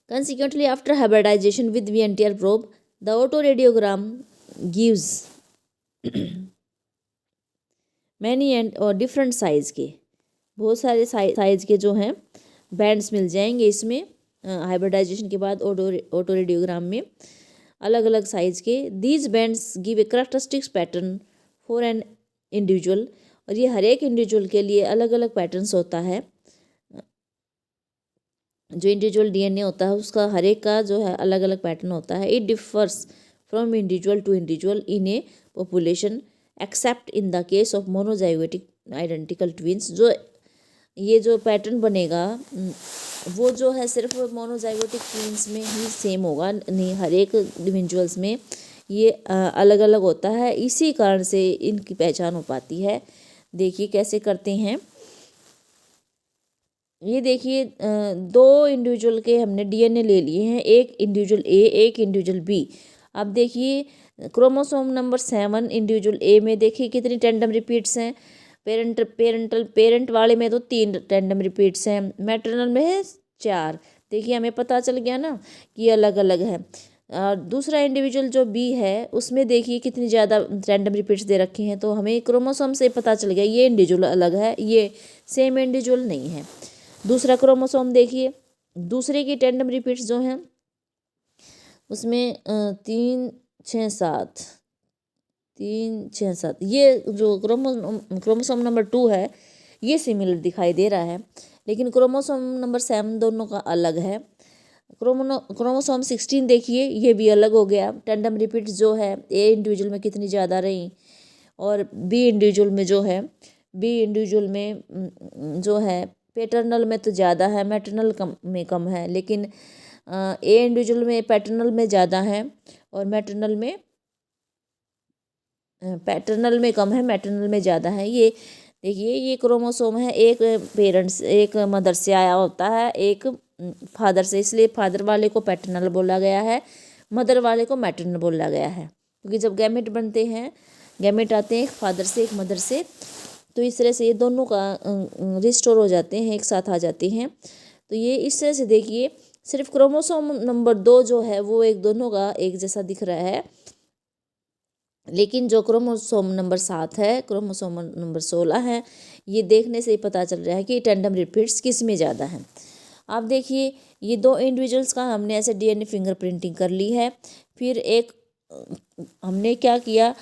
Consequently, after hybridization with VNTR probe, the autoradiogram gives many and और different size के, बहुत सारे size के जो हैं बैंड्स मिल जाएंगे इसमें। हाइब्रिडाइजेशन के बाद ऑटोरेडियोग्राम में अलग अलग साइज़ के these bands give a characteristics pattern for an individual. और ये हर एक इंडिविजुअल के लिए अलग अलग पैटर्न्स होता है। जो इंडिविजुअल डीएनए होता है उसका हर एक का जो है अलग अलग पैटर्न होता है। It differs from individual to individual in a population except in the case of monozygotic identical twins. जो ये जो पैटर्न बनेगा वो जो है सिर्फ मोनोजाइगोटिक ट्विंस में ही सेम होगा, नहीं हर एक इंडिविजुअल्स में ये अलग अलग होता है। इसी कारण से इनकी पहचान हो पाती है। देखिए कैसे करते हैं। ये देखिए दो इंडिविजुअल के हमने डीएनए ले लिए हैं, एक इंडिविजुअल ए एक इंडिविजुअल बी। अब देखिए क्रोमोसोम नंबर 7 इंडिविजुअल ए में देखिए कितनी टेंडम रिपीट्स हैं। पेरेंट वाले में तो 3 टेंडम रिपीट्स हैं, मैटरनल में है 4। देखिए हमें पता चल गया ना कि ये अलग अलग है। दूसरा इंडिविजुअल जो बी है उसमें देखिए कितनी ज़्यादा रैंडम रिपीट्स दे रखी हैं, तो हमें क्रोमोसोम से पता चल गया ये इंडिविजुअल अलग है, ये सेम इंडिविजुअल नहीं है। दूसरा क्रोमोसोम देखिए, दूसरे की टेंडम रिपीट्स जो हैं उसमें 3 6 7 ये जो क्रोमोसोम नंबर 2 है ये सिमिलर दिखाई दे रहा है, लेकिन क्रोमोसोम नंबर 7 दोनों का अलग है। क्रोमोसोम 16 देखिए ये भी अलग हो गया। टेंडम रिपीट्स जो है ए इंडिविजुअल में कितनी ज़्यादा रही और बी इंडिविजुअल में जो है, बी इंडिविजुअल में जो है पैटर्नल में तो ज़्यादा है, मैटरनल कम है, लेकिन ए इंडिविजुअल में पैटर्नल में ज़्यादा है और पैटर्नल में कम है, मैटरनल में ज़्यादा है। ये देखिए, ये क्रोमोसोम है, एक पेरेंट्स, एक मदर से आया होता है, एक फादर से, इसलिए फादर वाले को पैटर्नल बोला गया है, मदर वाले को मैटरनल बोला गया है। क्योंकि जब गैमेट बनते हैं, गैमेट आते हैं एक फादर से एक मदर से, तो इस तरह से ये दोनों का रिस्टोर हो जाते हैं, एक साथ आ जाते हैं। तो ये इस तरह से देखिए, सिर्फ क्रोमोसोम नंबर 2 जो है वो एक दोनों का एक जैसा दिख रहा है, लेकिन जो क्रोमोसोम नंबर 7 है, क्रोमोसोम नंबर 16 है, ये देखने से ही पता चल रहा है कि टैंडम रिपीट्स किस में ज़्यादा हैं। आप देखिए, ये 2 इंडिविजुअल्स का हमने ऐसे डीएनए फिंगरप्रिंटिंग कर ली है। फिर एक हमने क्या किया,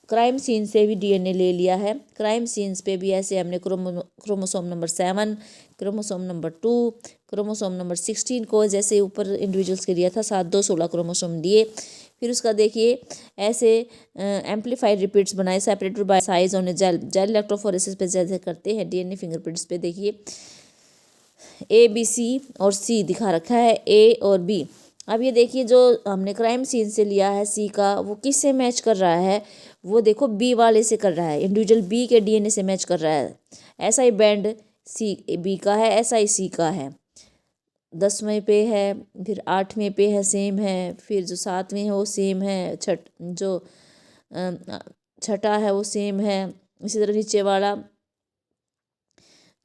क्राइम सीन से भी डीएनए ले लिया है। क्राइम सीन्स पे भी ऐसे हमने chromosome number 7, chromosome number 2, chromosome number 16 को जैसे ऊपर इंडिविजुअल्स के लिया था 7, 2, 16 क्रोमोसोम दिए। फिर उसका देखिए ऐसे एम्पलीफाइड रिपीट्स बनाए, separated by size on gel electrophoresis पे जैसे करते हैं डीएनए फिंगरप्रिंट्स पे। देखिए ए, बी, सी और सी दिखा रखा है, ए और बी। अब ये देखिए, जो हमने क्राइम सीन से लिया है सी का, वो किस से मैच कर रहा है, वो देखो बी वाले से कर रहा है, इंडिविजुअल बी के डीएनए से मैच कर रहा है। ऐसा ही बैंड सी बी का है, ऐसा ही सी का है। 10वें पे है, फिर 8वें पे है, सेम है, फिर जो 7वें है वो सेम है, छठा है वो सेम है, इसी तरह नीचे वाला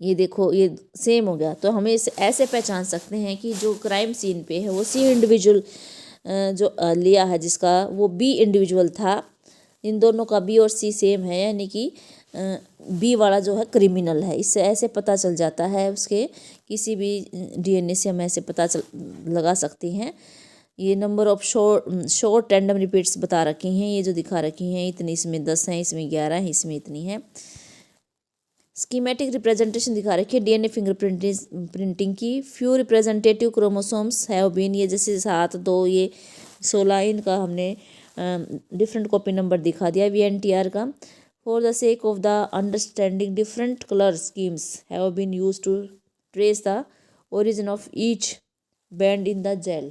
ये देखो ये सेम हो गया। तो हमें इसे ऐसे पहचान सकते हैं कि जो क्राइम सीन पे है वो सी इंडिविजुअल जो लिया है जिसका, वो बी इंडिविजुअल था। इन दोनों का बी और सी सेम है, यानी कि बी वाला जो है क्रिमिनल है। इससे ऐसे पता चल जाता है, उसके किसी भी डीएनए से हम ऐसे पता लगा सकते हैं। ये number of short tandem repeats बता रखी हैं, ये जो दिखा रखी हैं, इतनी इसमें 10 हैं, इसमें 11 हैं, इसमें इतनी है। स्कीमेटिक रिप्रेजेंटेशन दिखा रखी है डीएनए फिंगरप्रिंटिंग की। Few representative chromosomes have been, ये जैसे 7, 2, ये 16, इनका हमने डिफरेंट कॉपी नंबर दिखा दिया VNTR का। For the sake of the understanding different colour schemes have been use to trace the origin of each band in the gel.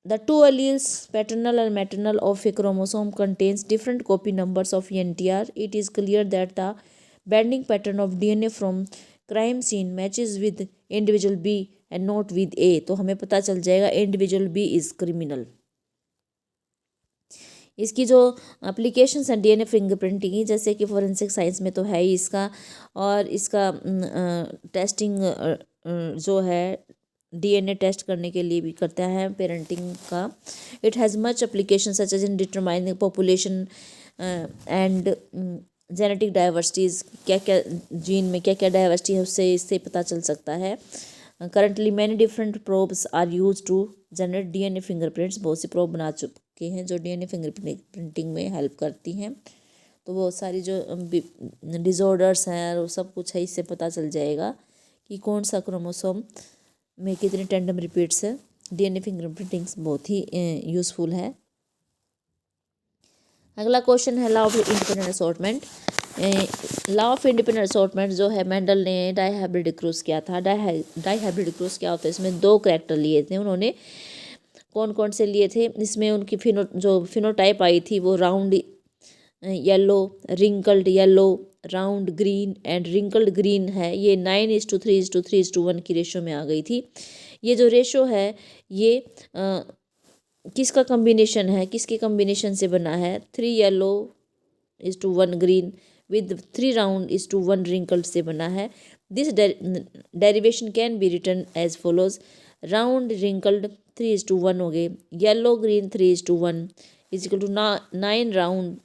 The two alleles, paternal and maternal, of a chromosome contains different copy numbers of NTR. It is clear that the bending pattern of DNA from crime scene matches with individual B and not with A. तो हमें पता चल जाएगा individual B is criminal. इसकी जो applications हैं DNA fingerprinting की, जैसे कि फॉरेंसिक साइंस में तो है ही इसका, और इसका टेस्टिंग जो है डीएनए टेस्ट करने के लिए भी करते हैं पेरेंटिंग का। It has much application such as in determining population and genetic diversities, क्या क्या जीन में क्या क्या डाइवर्सिटी है उससे इससे पता चल सकता है। Currently many different probes are use to generate DNA fingerprints. बहुत सी प्रोब बना चुके हैं जो डीएनए फिंगरप्रिंटिंग में हेल्प करती हैं। तो बहुत सारी जो डिसऑर्डर्स हैं वो सब कुछ है, इससे पता चल जाएगा कि कौन सा क्रोमोसोम में कितने टैंडम रिपीट्स है। डीएनए फिंगरप्रिंटिंग बहुत ही यूज़फुल है। अगला क्वेश्चन है law of independent assortment. Law of independent assortment जो है मेंडल ने डाईहाइब्रिड क्रॉस किया था। डाईहाइब्रिड क्रॉस क्या होता है, इसमें 2 कैरेक्टर लिए थे उन्होंने। कौन कौन से लिए थे, इसमें उनकी जो फिनोटाइप आई थी वो round yellow, wrinkled yellow, round green and wrinkled green है। ये 9:3:3:1 की रेशो में आ गई थी। ये जो रेशो है ये किसका कम्बिनेशन है, किसके कम्बिनेशन से बना है, 3 yellow is to 1 green with 3 round is to 1 wrinkled से बना है। This derivation can be written as follows. Round wrinkled 3:1 हो गए, yellow green 3:1 is equal to 9 round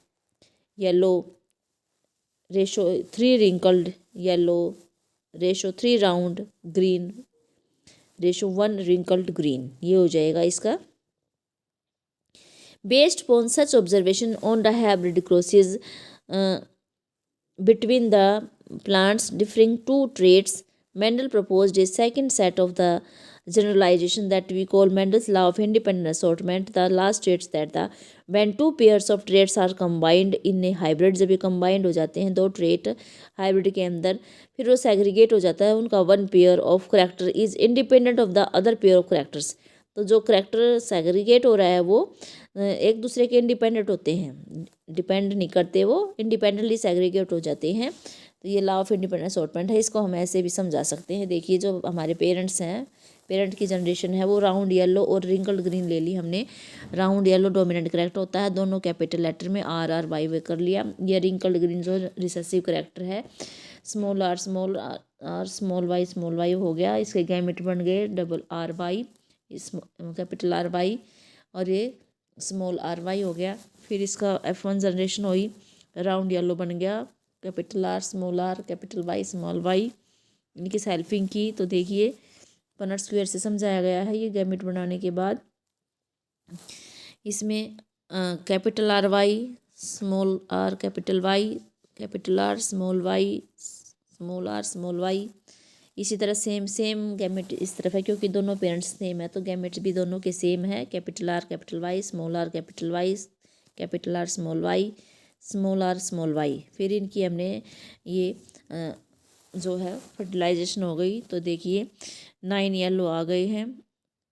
yellow ratio 3 wrinkled yellow ratio 3 round green ratio 1 wrinkled green. ये हो जाएगा इसका। Based upon such observation on the hybrid crosses between the plants differing 2 traits, Mendel proposed a second set of the generalization that we call Mendel's law of independent assortment. The law states that when two pairs of traits are combined in a hybrid, जब ये combined हो जाते हैं दो trait hybrid के अंदर, फिर वो segregate हो जाता है, उनका one pair of character is independent of the other pair of characters. तो जो करेक्टर सेग्रीगेट हो रहा है वो एक दूसरे के इंडिपेंडेंट होते हैं, डिपेंड नहीं करते, वो इंडिपेंडेंटली सेग्रीगेट हो जाते हैं. तो ये लॉ ऑफ इंडिपेंडेंट असॉर्टमेंट है. इसको हम ऐसे भी समझा सकते हैं. देखिए जो हमारे पेरेंट्स हैं, पेरेंट की जनरेशन है, वो राउंड येलो और रिंकल्ड ग्रीन ले ली हमने. राउंड येलो डोमिनेंट करेक्ट होता है, दोनों कैपिटल लेटर में आर आर वाई वे कर लिया. ये रिंकल्ड ग्रीन जो रिसेसिव करेक्टर है, स्मॉल आर स्मॉल वाई हो गया. इसके गैमेट बन गए double R Y, capital R Y, और ये स्मॉल आर वाई हो गया. फिर इसका F1 जनरेशन हुई, राउंड येलो बन गया, capital R small R capital Y small Y. इनकी सेल्फिंग की तो देखिए पनट स्क्वायर से समझाया गया है. ये गैमेट बनाने के बाद इसमें capital R Y small R capital Y, capital R small Y small R small Y. इसी तरह सेम गैमेट इस तरफ है, क्योंकि दोनों पेरेंट्स सेम है तो गैमेट भी दोनों के सेम है. Capital R capital Y small R capital Y, capital R small Y small R small Y. फिर इनकी हमने ये जो है फर्टिलाइजेशन हो गई. तो देखिए 9 येलो आ गए हैं,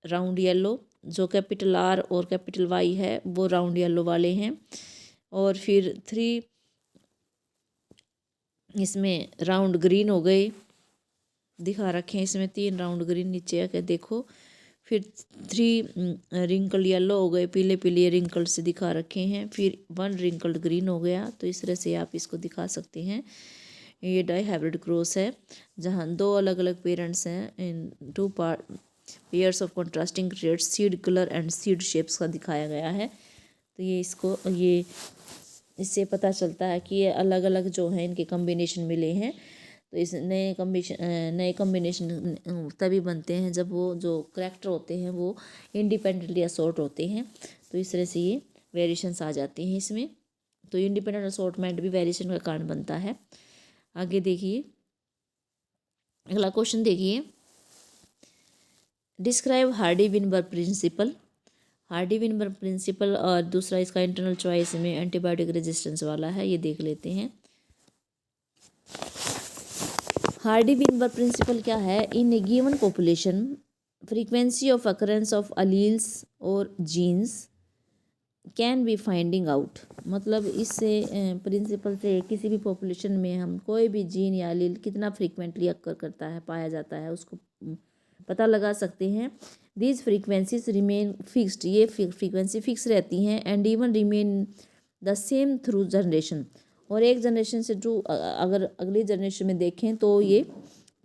राउंड येलो. जो कैपिटल आर और कैपिटल वाई है वो राउंड येलो वाले हैं. और फिर 3 इसमें राउंड ग्रीन हो गए, दिखा रखे हैं इसमें 3 राउंड ग्रीन नीचे आके देखो. फिर 3 रिंकल्ड येलो हो गए, पीले पीले रिंकल्ड से दिखा रखे हैं. फिर 1 रिंकल्ड ग्रीन हो गया. तो इस तरह से आप इसको दिखा सकते हैं. ये डाई हाइब्रिड क्रॉस है, जहाँ 2 अलग अलग पेरेंट्स हैं इन 2 pairs of contrasting traits, seed colour and seed shapes का दिखाया गया है. तो ये इससे पता चलता है कि ये अलग अलग जो हैं इनके कम्बिनेशन मिले हैं. तो इस नए कम्बिनेशन तभी बनते हैं जब वो जो करैक्टर होते हैं वो इंडिपेंडेंटली असॉर्ट होते हैं. तो इस तरह से ये वेरिएशंस आ जाती हैं इसमें. तो इंडिपेंडेंट असॉर्टमेंट भी वेरिएशन का कारण बनता है. आगे देखिए अगला क्वेश्चन देखिए, describe Hardy Weinberg principle. Hardy Weinberg principle और दूसरा इसका इंटरनल चॉइस में एंटीबायोटिक रेजिस्टेंस वाला है, ये देख लेते हैं. हार्डी-विनबर्ग प्रिंसिपल क्या है? In a given population frequency of occurrence of alleles और genes can be finding out. मतलब इससे प्रिंसिपल से किसी भी पॉपुलेशन में हम कोई भी जीन या एलील कितना फ्रीक्वेंटली अक्कर करता है, पाया जाता है, उसको पता लगा सकते हैं. दीज फ्रीक्वेंसीज रिमेन फिक्स्ड, ये फ्रीक्वेंसी फिक्स रहती हैं. And even remain the same through generation, और एक जनरेशन से जो अगर अगली जनरेशन में देखें तो ये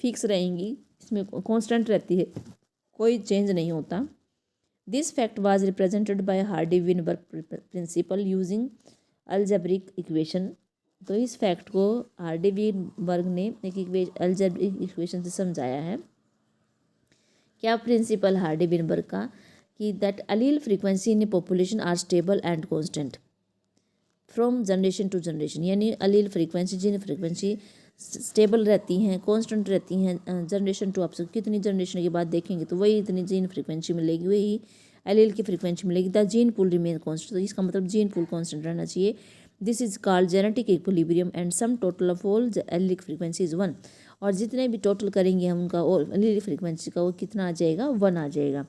फिक्स रहेंगी, इसमें कांस्टेंट रहती है, कोई चेंज नहीं होता. This fact was represented by Hardy Weinberg principle using algebraic equation. तो इस फैक्ट को हार्डी-विनबर्ग ने एक अलजेब्रिक इक्वेशन से समझाया है. क्या प्रिंसिपल हार्डी-विनबर्ग का? कि that allele frequency in a population are stable and constant from generation to generation. यानी allele frequency, gene frequency stable रहती हैं, कांस्टेंट रहती हैं जनरेशन टू. आप कितनी जनरेशन के बाद देखेंगे तो वही इतनी जीन फ्रीक्वेंसी मिलेगी, वही एलील की फ्रीक्वेंसी मिलेगी. The gene pool remain constant. तो इसका मतलब जीन पूल कांस्टेंट रहना चाहिए. This is called genetic equilibrium and sum total of all allelic frequency is 1. और जितने भी टोटल करेंगे हम उनका और एलीलिक फ्रीक्वेंसी का वो कितना आ जाएगा? 1 आ जाएगा.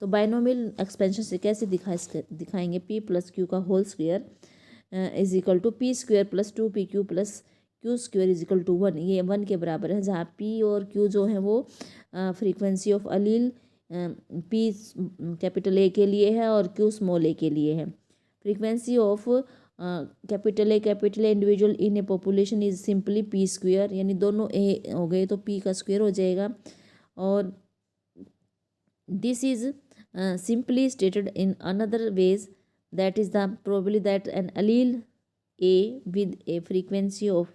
तो बाइनोमियल एक्सपेंशन से कैसे दिखाएंगे? पी प्लस क्यू का whole square is equal to P square plus 2pq plus Q square is equal to 1. ये 1 के बराबर है, जहाँ पी और क्यू जो है वो frequency of allele P capital A के लिए है और क्यू स्मॉल ए के लिए है. Frequency of capital A individual in a population is simply P square. यानी दोनों ए हो गए तो पी का स्क्वायर हो जाएगा. और this is simply stated in another ways, that is the probability that an allele A with a frequency of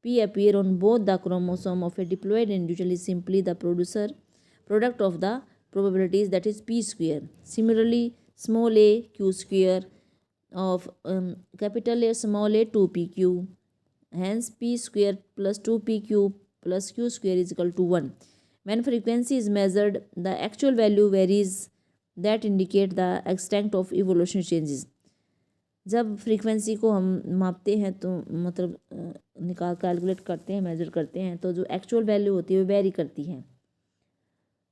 P appear on both the chromosome of a diploid individual is simply the product of the probabilities, that is P square. Similarly, small a Q square of capital A small a 2pq. Hence P square plus 2pq plus Q square is equal to 1. When frequency is measured, the actual value varies that indicate the extent of evolution changes. जब frequency को हम मापते हैं तो मतलब निकाल calculate करते हैं, मेजर करते हैं, तो जो एक्चुअल वैल्यू होती है वो वेरी करती है,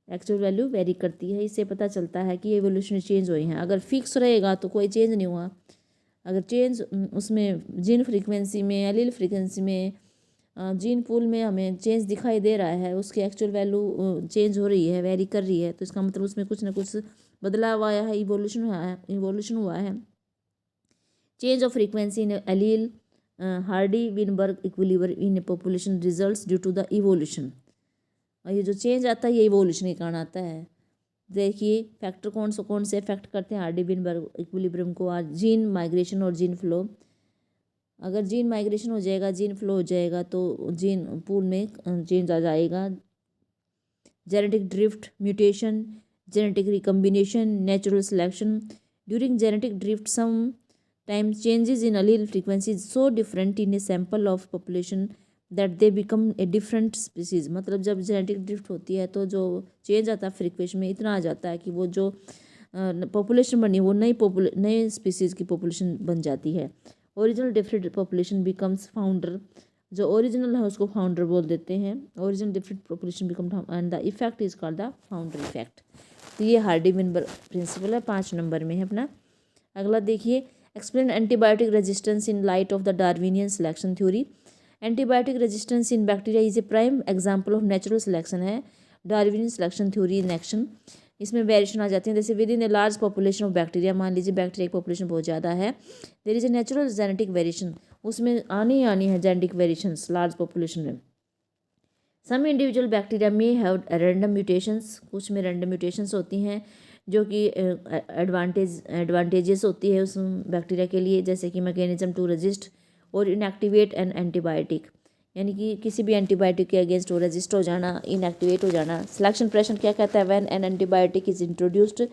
एक्चुअल वैल्यू वेरी करती है। इससे पता चलता है कि एवोल्यूशन चेंज हुए हैं। अगर फिक्स रहेगा तो कोई चेंज नहीं हुआ, अगर चेंज उसमें जीन फ्रीक्वेंसी में, एलील फ्रीक्वेंसी में, जीन पूल में हमें चेंज दिखाई दे रहा है, उसकी एक्चुअल वैल्यू चेंज हो रही है, वेरी कर रही है, तो इसका मतलब उसमें कुछ ना कुछ बदलाव आया है, इवोल्यूशन हुआ है। Change of frequency in allele Hardy Weinberg equilibrium in population results due to the evolution. और ये जो चेंज आता है ये इवोल्यूशन के कारण आता है। देखिए फैक्टर कौन से इफेक्ट करते हैं हार्डी विनबर्ग इक्विलिब्रियम को, जीन माइग्रेशन और जीन फ्लो। अगर जीन माइग्रेशन हो जाएगा, जीन फ्लो हो जाएगा, तो जीन पूल में चेंज आ जाएगा। Genetic drift, mutation, genetic recombination, natural selection. During genetic drift some times changes in allele frequency is so different in a sample of population that they become a different species। मतलब जब genetic drift होती है तो जो change आता है frequency में इतना आ जाता है कि वो जो पॉपुलेशन बनी वो नई स्पीसीज़ की पॉपुलेशन बन जाती है। Original different population becomes founder, जो ओरिजिनल है उसको फाउंडर बोल देते हैं। Original different population become and the effect is called the founder effect. तो ये हार्डी विनबर्ग प्रिंसिपल है, 5 नंबर में है अपना। अगला देखिए, explain antibiotic resistance in light of the Darwinian selection theory. Antibiotic resistance in bacteria is a prime example of natural selection है, Darwinian selection theory in action. इसमें वेरिएशन आ जाती है, जैसे within a large population of bacteria, मान लीजिए bacteria की population बहुत ज़्यादा है, there is a natural genetic variation, उसमें आनी है जेनेटिक वेरिएशंस लार्ज पॉपुलेशन में। सम इंडिविजुअल बैक्टीरिया में हैव रैंडम म्यूटेशंस, कुछ में रैंडम म्यूटेशंस होती हैं जो कि एडवांटेजेस होती है उस बैक्टीरिया के लिए, जैसे कि मैकेनिज्म टू रेजिस्ट और इनएक्टिवेट एन एंटीबायोटिक, यानी कि किसी भी एंटीबायोटिक के अगेंस्ट वो रेजिस्ट हो जाना, इनएक्टिवेट हो जाना। सिलेक्शन प्रेशर क्या कहता है, when an antibiotic is introduced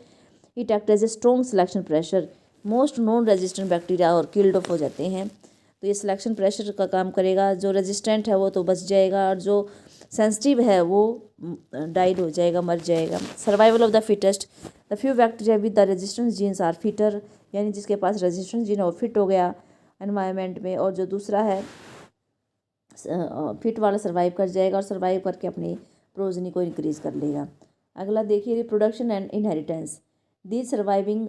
it act as a strong selection pressure, most non resistant bacteria और किल्ड ऑफ हो जाते हैं। तो ये सिलेक्शन प्रेशर का काम करेगा, जो रेजिस्टेंट है वो तो बच जाएगा और जो सेंसिटिव है वो डाइड हो जाएगा, मर जाएगा। Survival of the fittest, the few bacteria with the resistance genes are fitter, यानी जिसके पास रेजिस्टेंस जीन है वो फिट हो गया एनवायरनमेंट में, और जो दूसरा है फिट वाला सर्वाइव कर जाएगा और सर्वाइव करके अपनी प्रोजनी को इंक्रीज कर लेगा। अगला देखिए, reproduction and inheritance. The surviving,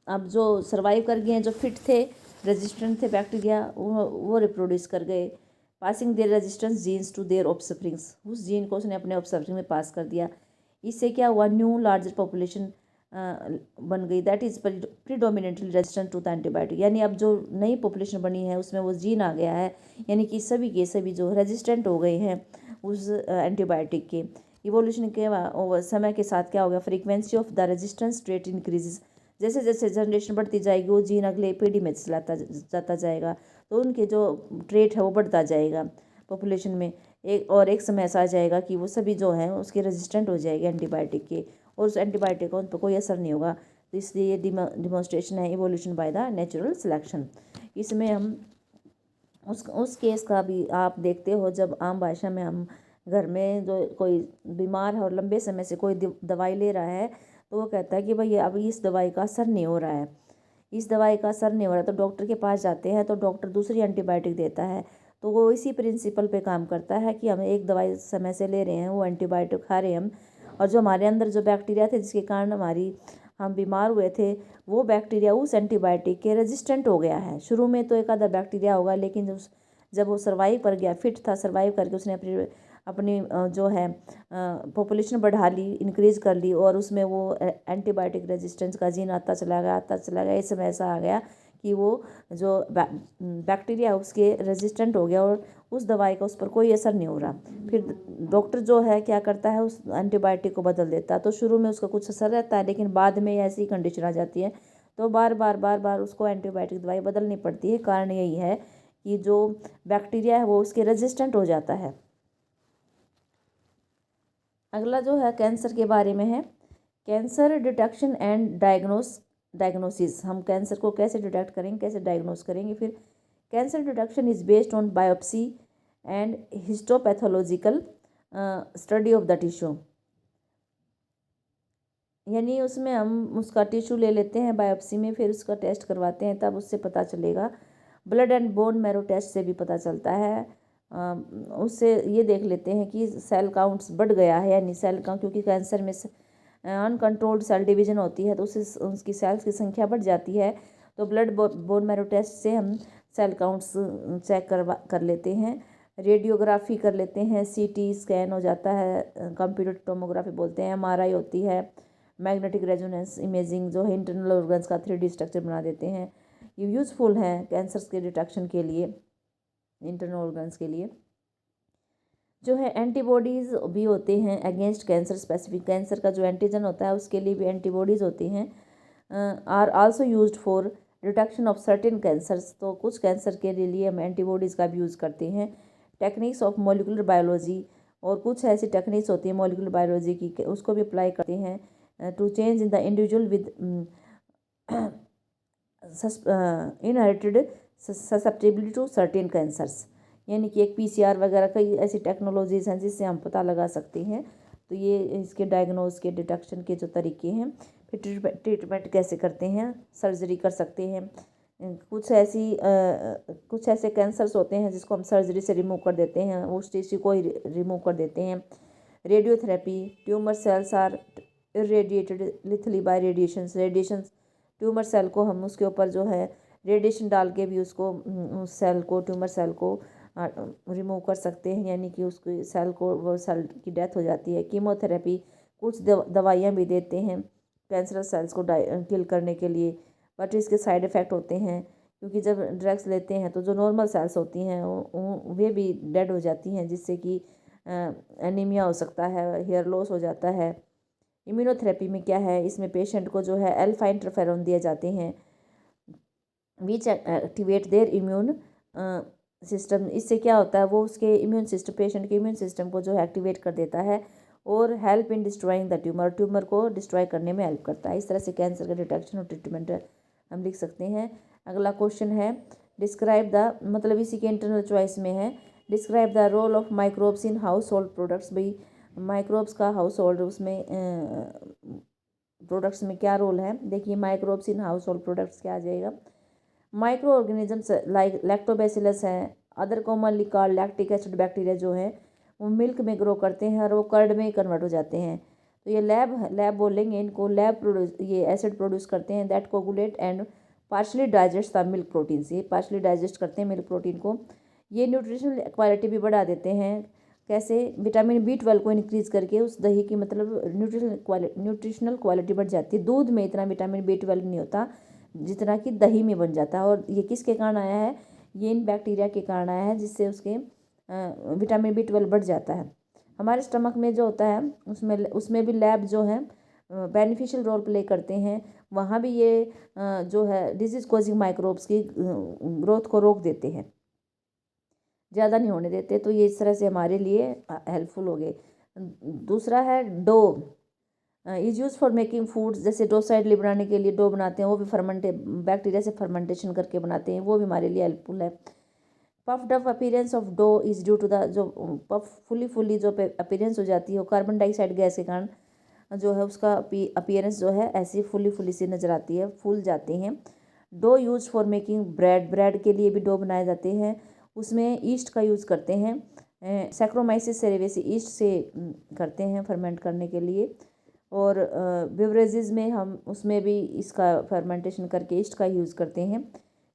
अब जो सर्वाइव कर गए हैं, जो फिट थे, रेजिस्टेंट थे बैक्टीरिया, वो रिप्रोड्यूस कर गए, passing their resistance genes to their offsprings, उस जीन को उसने अपने ऑफस्प्रिंग में पास कर दिया। इससे क्या हुआ, न्यू लार्जर पॉपुलेशन बन गई, that is predominantly resistant to the antibiotic, यानी अब जो नई पॉपुलेशन बनी है उसमें वो जीन आ गया है, यानी कि सभी के सभी जो रेजिस्टेंट हो गए हैं उस एंटीबायोटिक के। इवोल्यूशन के समय के साथ क्या हो गया, frequency of the resistance rate increases, जैसे जैसे जनरेशन बढ़ती जाएगी वो जीन अगले पीढ़ी में चलाता जाता जाएगा, तो उनके जो ट्रेट है वो बढ़ता जाएगा पॉपुलेशन में। एक समय ऐसा आ जाएगा कि वो सभी जो हैं उसके रेजिस्टेंट हो जाएंगे एंटीबायोटिक के, और उस एंटीबायोटिक का उन पर कोई असर नहीं होगा। तो इसलिए ये डिमॉन्स्ट्रेशन है evolution by the natural selection. इसमें हम उस केस का भी आप देखते हो, जब आम भाषा में हम घर में जो कोई बीमार है और लंबे समय से कोई दवाई ले रहा है, तो वो कहता है कि भाई अब इस दवाई का असर नहीं हो रहा है, इस दवाई का असर नहीं हो रहा, तो डॉक्टर के पास जाते हैं तो डॉक्टर दूसरी एंटीबायोटिक देता है। तो वो इसी प्रिंसिपल पे काम करता है कि हम एक दवाई समय से ले रहे हैं, वो एंटीबायोटिक खा रहे हैं हम, और जो हमारे अंदर जो बैक्टीरिया थे जिसके कारण हम बीमार हुए थे, वो बैक्टीरिया उस एंटीबायोटिक के रेजिस्टेंट हो गया है। शुरू में तो एक आधा बैक्टीरिया होगा, लेकिन जब वो सर्वाइव कर गया, फिट था, सर्वाइव करके उसने अपनी जो है पॉपुलेशन बढ़ा ली, इंक्रीज़ कर ली, और उसमें वो एंटीबायोटिक रेजिस्टेंस का जीन आता चला गया। इस समय ऐसा आ गया कि वो जो बैक्टीरिया उसके रेजिस्टेंट हो गया और उस दवाई का उस पर कोई असर नहीं हो रहा। फिर डॉक्टर जो है क्या करता है, उस एंटीबायोटिक को बदल देता है। तो शुरू में उसका कुछ असर रहता है, लेकिन बाद में ऐसी कंडीशन आ जाती है तो बार बार उसको एंटीबायोटिक दवाई बदलनी पड़ती है। कारण यही है कि जो बैक्टीरिया है वो उसके रेजिस्टेंट हो जाता है। अगला जो है कैंसर के बारे में है, कैंसर डिटेक्शन एंड डायग्नोसिस। हम कैंसर को कैसे डिटेक्ट करेंगे, कैसे डायग्नोस करेंगे। फिर cancer detection is based on biopsy and histopathological study of the tissue, यानी उसमें हम उसका टिश्यू ले लेते हैं बायोप्सी में, फिर उसका टेस्ट करवाते हैं, तब उससे पता चलेगा। Blood and bone marrow test से भी पता चलता है। उससे ये देख लेते हैं कि सेल काउंट्स बढ़ गया है, यानी सेल काउंट, क्योंकि कैंसर में अनकंट्रोल्ड सेल डिवीजन होती है तो उससे उसकी सेल्स की संख्या बढ़ जाती है। तो ब्लड बोन मैरो टेस्ट से हम सेल काउंट्स चेक कर लेते हैं। रेडियोग्राफी कर लेते हैं, सीटी स्कैन हो जाता है, कंप्यूटर टोमोग्राफी बोलते हैं, एमआरआई होती है, मैग्नेटिक रेजोनेंस इमेजिंग जो है इंटरनल ऑर्गन्स का 3D स्ट्रक्चर बना देते हैं। ये यूज़फुल हैं कैंसर्स के डिटेक्शन के लिए, इंटरनल ऑर्गन्स के लिए। जो है एंटीबॉडीज़ भी होते हैं अगेंस्ट कैंसर स्पेसिफिक, कैंसर का जो एंटीजन होता है उसके लिए भी एंटीबॉडीज़ होती हैं। Are also used for detection of certain cancers, तो कुछ कैंसर के लिए हम एंटीबॉडीज़ का भी यूज़ करते हैं। टेक्निक्स ऑफ मॉलिक्यूलर बायोलॉजी, और कुछ ऐसी टेक्निक्स होती है मॉलिक्यूलर बायोलॉजी की, उसको भी अप्लाई करते हैं to change in the individual with inherited susceptibility to certain cancers, यानी कि एक PCR वगैरह कई ऐसी टेक्नोलॉजीज़ हैं जिससे हम पता लगा सकते हैं। तो ये इसके डायग्नोज के डिटेक्शन के जो तरीके हैं, फिर ट्रीटमेंट कैसे करते हैं, सर्जरी कर सकते हैं। कुछ ऐसे कैंसर्स होते हैं जिसको हम सर्जरी से रिमूव कर देते हैं, उस टिश्यू को ही रिमूव कर देते हैं। Radiotherapy, tumour cells are irradiated lethally by radiation, tumour cell को हम उसके ऊपर जो है रेडिएशन डाल के भी उसको उस सेल को, ट्यूमर सेल को रिमूव कर सकते हैं, यानी कि उसको सेल को, वो सेल की डेथ हो जाती है। कीमोथेरेपी, कुछ दवाइयाँ भी देते हैं कैंसरस सेल्स को किल करने के लिए, बट इसके साइड इफ़ेक्ट होते हैं, क्योंकि जब ड्रग्स लेते हैं तो जो नॉर्मल सेल्स होती हैं वे भी डेड हो जाती हैं, जिससे कि एनीमिया हो सकता है, हेयर लॉस हो जाता है। इम्यूनोथेरेपी में क्या है, इसमें पेशेंट को जो है अल्फा इंटरफेरॉन दिए जाते हैं विच एक्टिवेट देयर इम्यून सिस्टम। इससे क्या होता है, वो उसके इम्यून सिस्टम, पेशेंट के इम्यून सिस्टम को जो है एक्टिवेट कर देता है और help in destroying the tumour, tumour को डिस्ट्रॉय करने में हेल्प करता है। इस तरह से कैंसर का डिटेक्शन और ट्रीटमेंट हम लिख सकते हैं। अगला क्वेश्चन है डिस्क्राइब द, मतलब इसी के इंटरनल चॉइस में है, describe the role of microbes in household products. भाई माइक्रोब्स का हाउस होल्ड उसमें प्रोडक्ट्स में क्या रोल है। देखिए microbes in household products क्या आ जाएगा, माइक्रो ऑर्गेनिजम्स लाइक लैक्टोबैसिलस हैं, other commonly called lactic acid bacteria जो है वो मिल्क में ग्रो करते हैं और वो कर्ड में कन्वर्ट हो जाते हैं। तो ये लैब बोलेंगे इनको, लैब प्रोड्यूस, ये एसिड प्रोड्यूस करते हैं that coagulate and partially digest the milk protein, ये पार्शली डाइजेस्ट करते हैं मिल्क प्रोटीन को। ये न्यूट्रिशनल क्वालिटी भी बढ़ा देते हैं, कैसे, विटामिन B12 को इंक्रीज़ करके उस दही की, मतलब न्यूट्रिशनल क्वालिटी बढ़ जाती है। दूध में इतना विटामिन B12 नहीं होता जितना कि दही में बन जाता है, और ये किसके कारण आया है, ये इन बैक्टीरिया के कारण आया है, जिससे उसके विटामिन B12 बढ़ जाता है। हमारे स्टमक में जो होता है उसमें भी लैब जो है बेनिफिशियल रोल प्ले करते हैं, वहाँ भी ये जो है डिजीज़ कॉजिंग माइक्रोब्स की ग्रोथ को रोक देते हैं, ज़्यादा नहीं होने देते। तो ये इस तरह से हमारे लिए हेल्पफुल हो गए। दूसरा है dough, is use for making foods, जैसे डो साइडली बनाने के लिए डो बनाते हैं, वो भी बैक्टीरिया से फर्मेंटेशन करके बनाते हैं, वो भी हमारे लिए हेल्पफुल है। Puffed up appearance of dough is due to the, जो पफ फुली जो अपीयरेंस हो जाती है वो कार्बन डाइऑक्साइड गैस के कारण जो है उसका अपीयरेंस जो है ऐसी फुली सी नज़र आती है, फूल जाते हैं। Dough use for making bread के लिए भी डो बनाए जाते हैं, उसमें ईस्ट का यूज़ करते हैं, सैक्रोमाइसिस सेरेवेसी ईस्ट से करते हैं फर्मेंट करने के लिए। और बेवरेजेस में हम उसमें भी इसका फर्मेंटेशन करके ईस्ट का यूज़ करते हैं।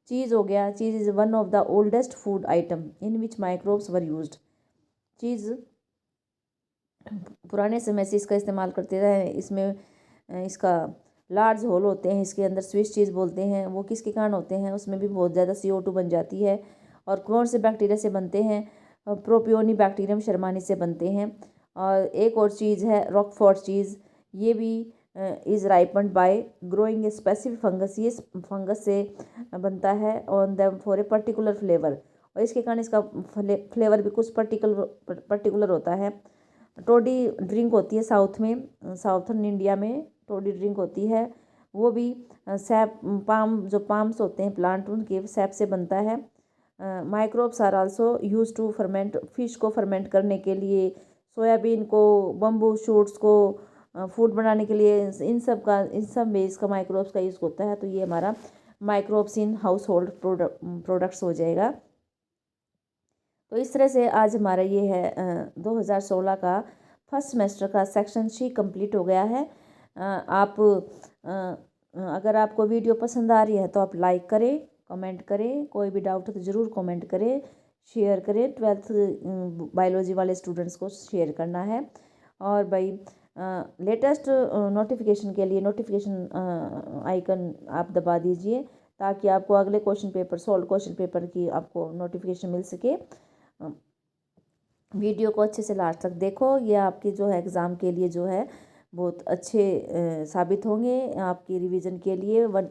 चीज़ हो गया, cheese is one of the oldest food item in which microbes were used. Cheese पुराने समय से इसका इस्तेमाल करते रहे, इसमें इसका लार्ज होल होते हैं, इसके अंदर स्विस चीज़ बोलते हैं, वो किसके कारण होते हैं, उसमें भी बहुत ज़्यादा CO2 बन जाती है। और कौन से बैक्टीरिया से बनते हैं, प्रोपियोनी बैक्टीरियम शर्मानी से बनते हैं। और एक और चीज़ है रॉकफोर्ट चीज़, ये भी is ripened by growing a specific fungus, ये फंगस से बनता है on the for a particular flavour, और इसके कारण इसका फ्लेवर भी कुछ पर्टिकुलर होता है। टोडी ड्रिंक होती है साउथ में, साउथर्न इंडिया में टोडी ड्रिंक होती है, वो भी सैप जो पाम्स होते हैं प्लांट, उनके सैप से बनता है। Microbes are also use to ferment, fish को फर्मेंट करने के लिए, सोयाबीन को, बम्बू शूट्स को फूड बनाने के लिए, इन सब में इसका माइक्रोब्स का यूज़ होता है। तो ये हमारा microbes in household products हो जाएगा। तो इस तरह से आज हमारा ये है 2016 का फर्स्ट सेमेस्टर का सेक्शन सी कंप्लीट हो गया है। आप अगर आपको वीडियो पसंद आ रही है तो आप लाइक करें, कमेंट करें, कोई भी डाउट है तो ज़रूर कमेंट करें, शेयर करें। 12th बायोलॉजी वाले स्टूडेंट्स को शेयर करना है। और भाई लेटेस्ट नोटिफिकेशन के लिए नोटिफिकेशन आइकन आप दबा दीजिए, ताकि आपको अगले सॉल्व क्वेश्चन पेपर की आपको नोटिफिकेशन मिल सके। वीडियो को अच्छे से लास्ट तक देखो, ये आपके जो है एग्ज़ाम के लिए जो है बहुत अच्छे साबित होंगे। आपकी रिवीजन के लिए 1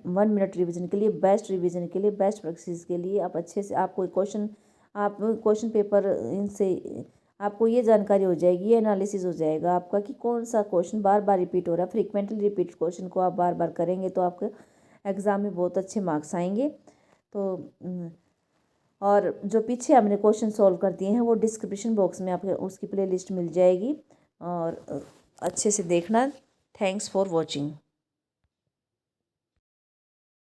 मिनट रिवीजन के लिए, बेस्ट रिवीजन के लिए, बेस्ट प्रैक्टिस के लिए आप अच्छे से, आपको क्वेश्चन पेपर इनसे आपको ये जानकारी हो जाएगी, ये एनालिसिस हो जाएगा आपका कि कौन सा क्वेश्चन बार बार रिपीट हो रहा है। फ्रीक्वेंटली रिपीट क्वेश्चन को आप बार बार करेंगे तो आपके एग्ज़ाम में बहुत अच्छे मार्क्स आएंगे। तो और जो पीछे हमने क्वेश्चन सॉल्व कर दिए हैं वो डिस्क्रिप्शन बॉक्स में आपके उसकी प्लेलिस्ट मिल जाएगी, और अच्छे से देखना। Thanks for watching.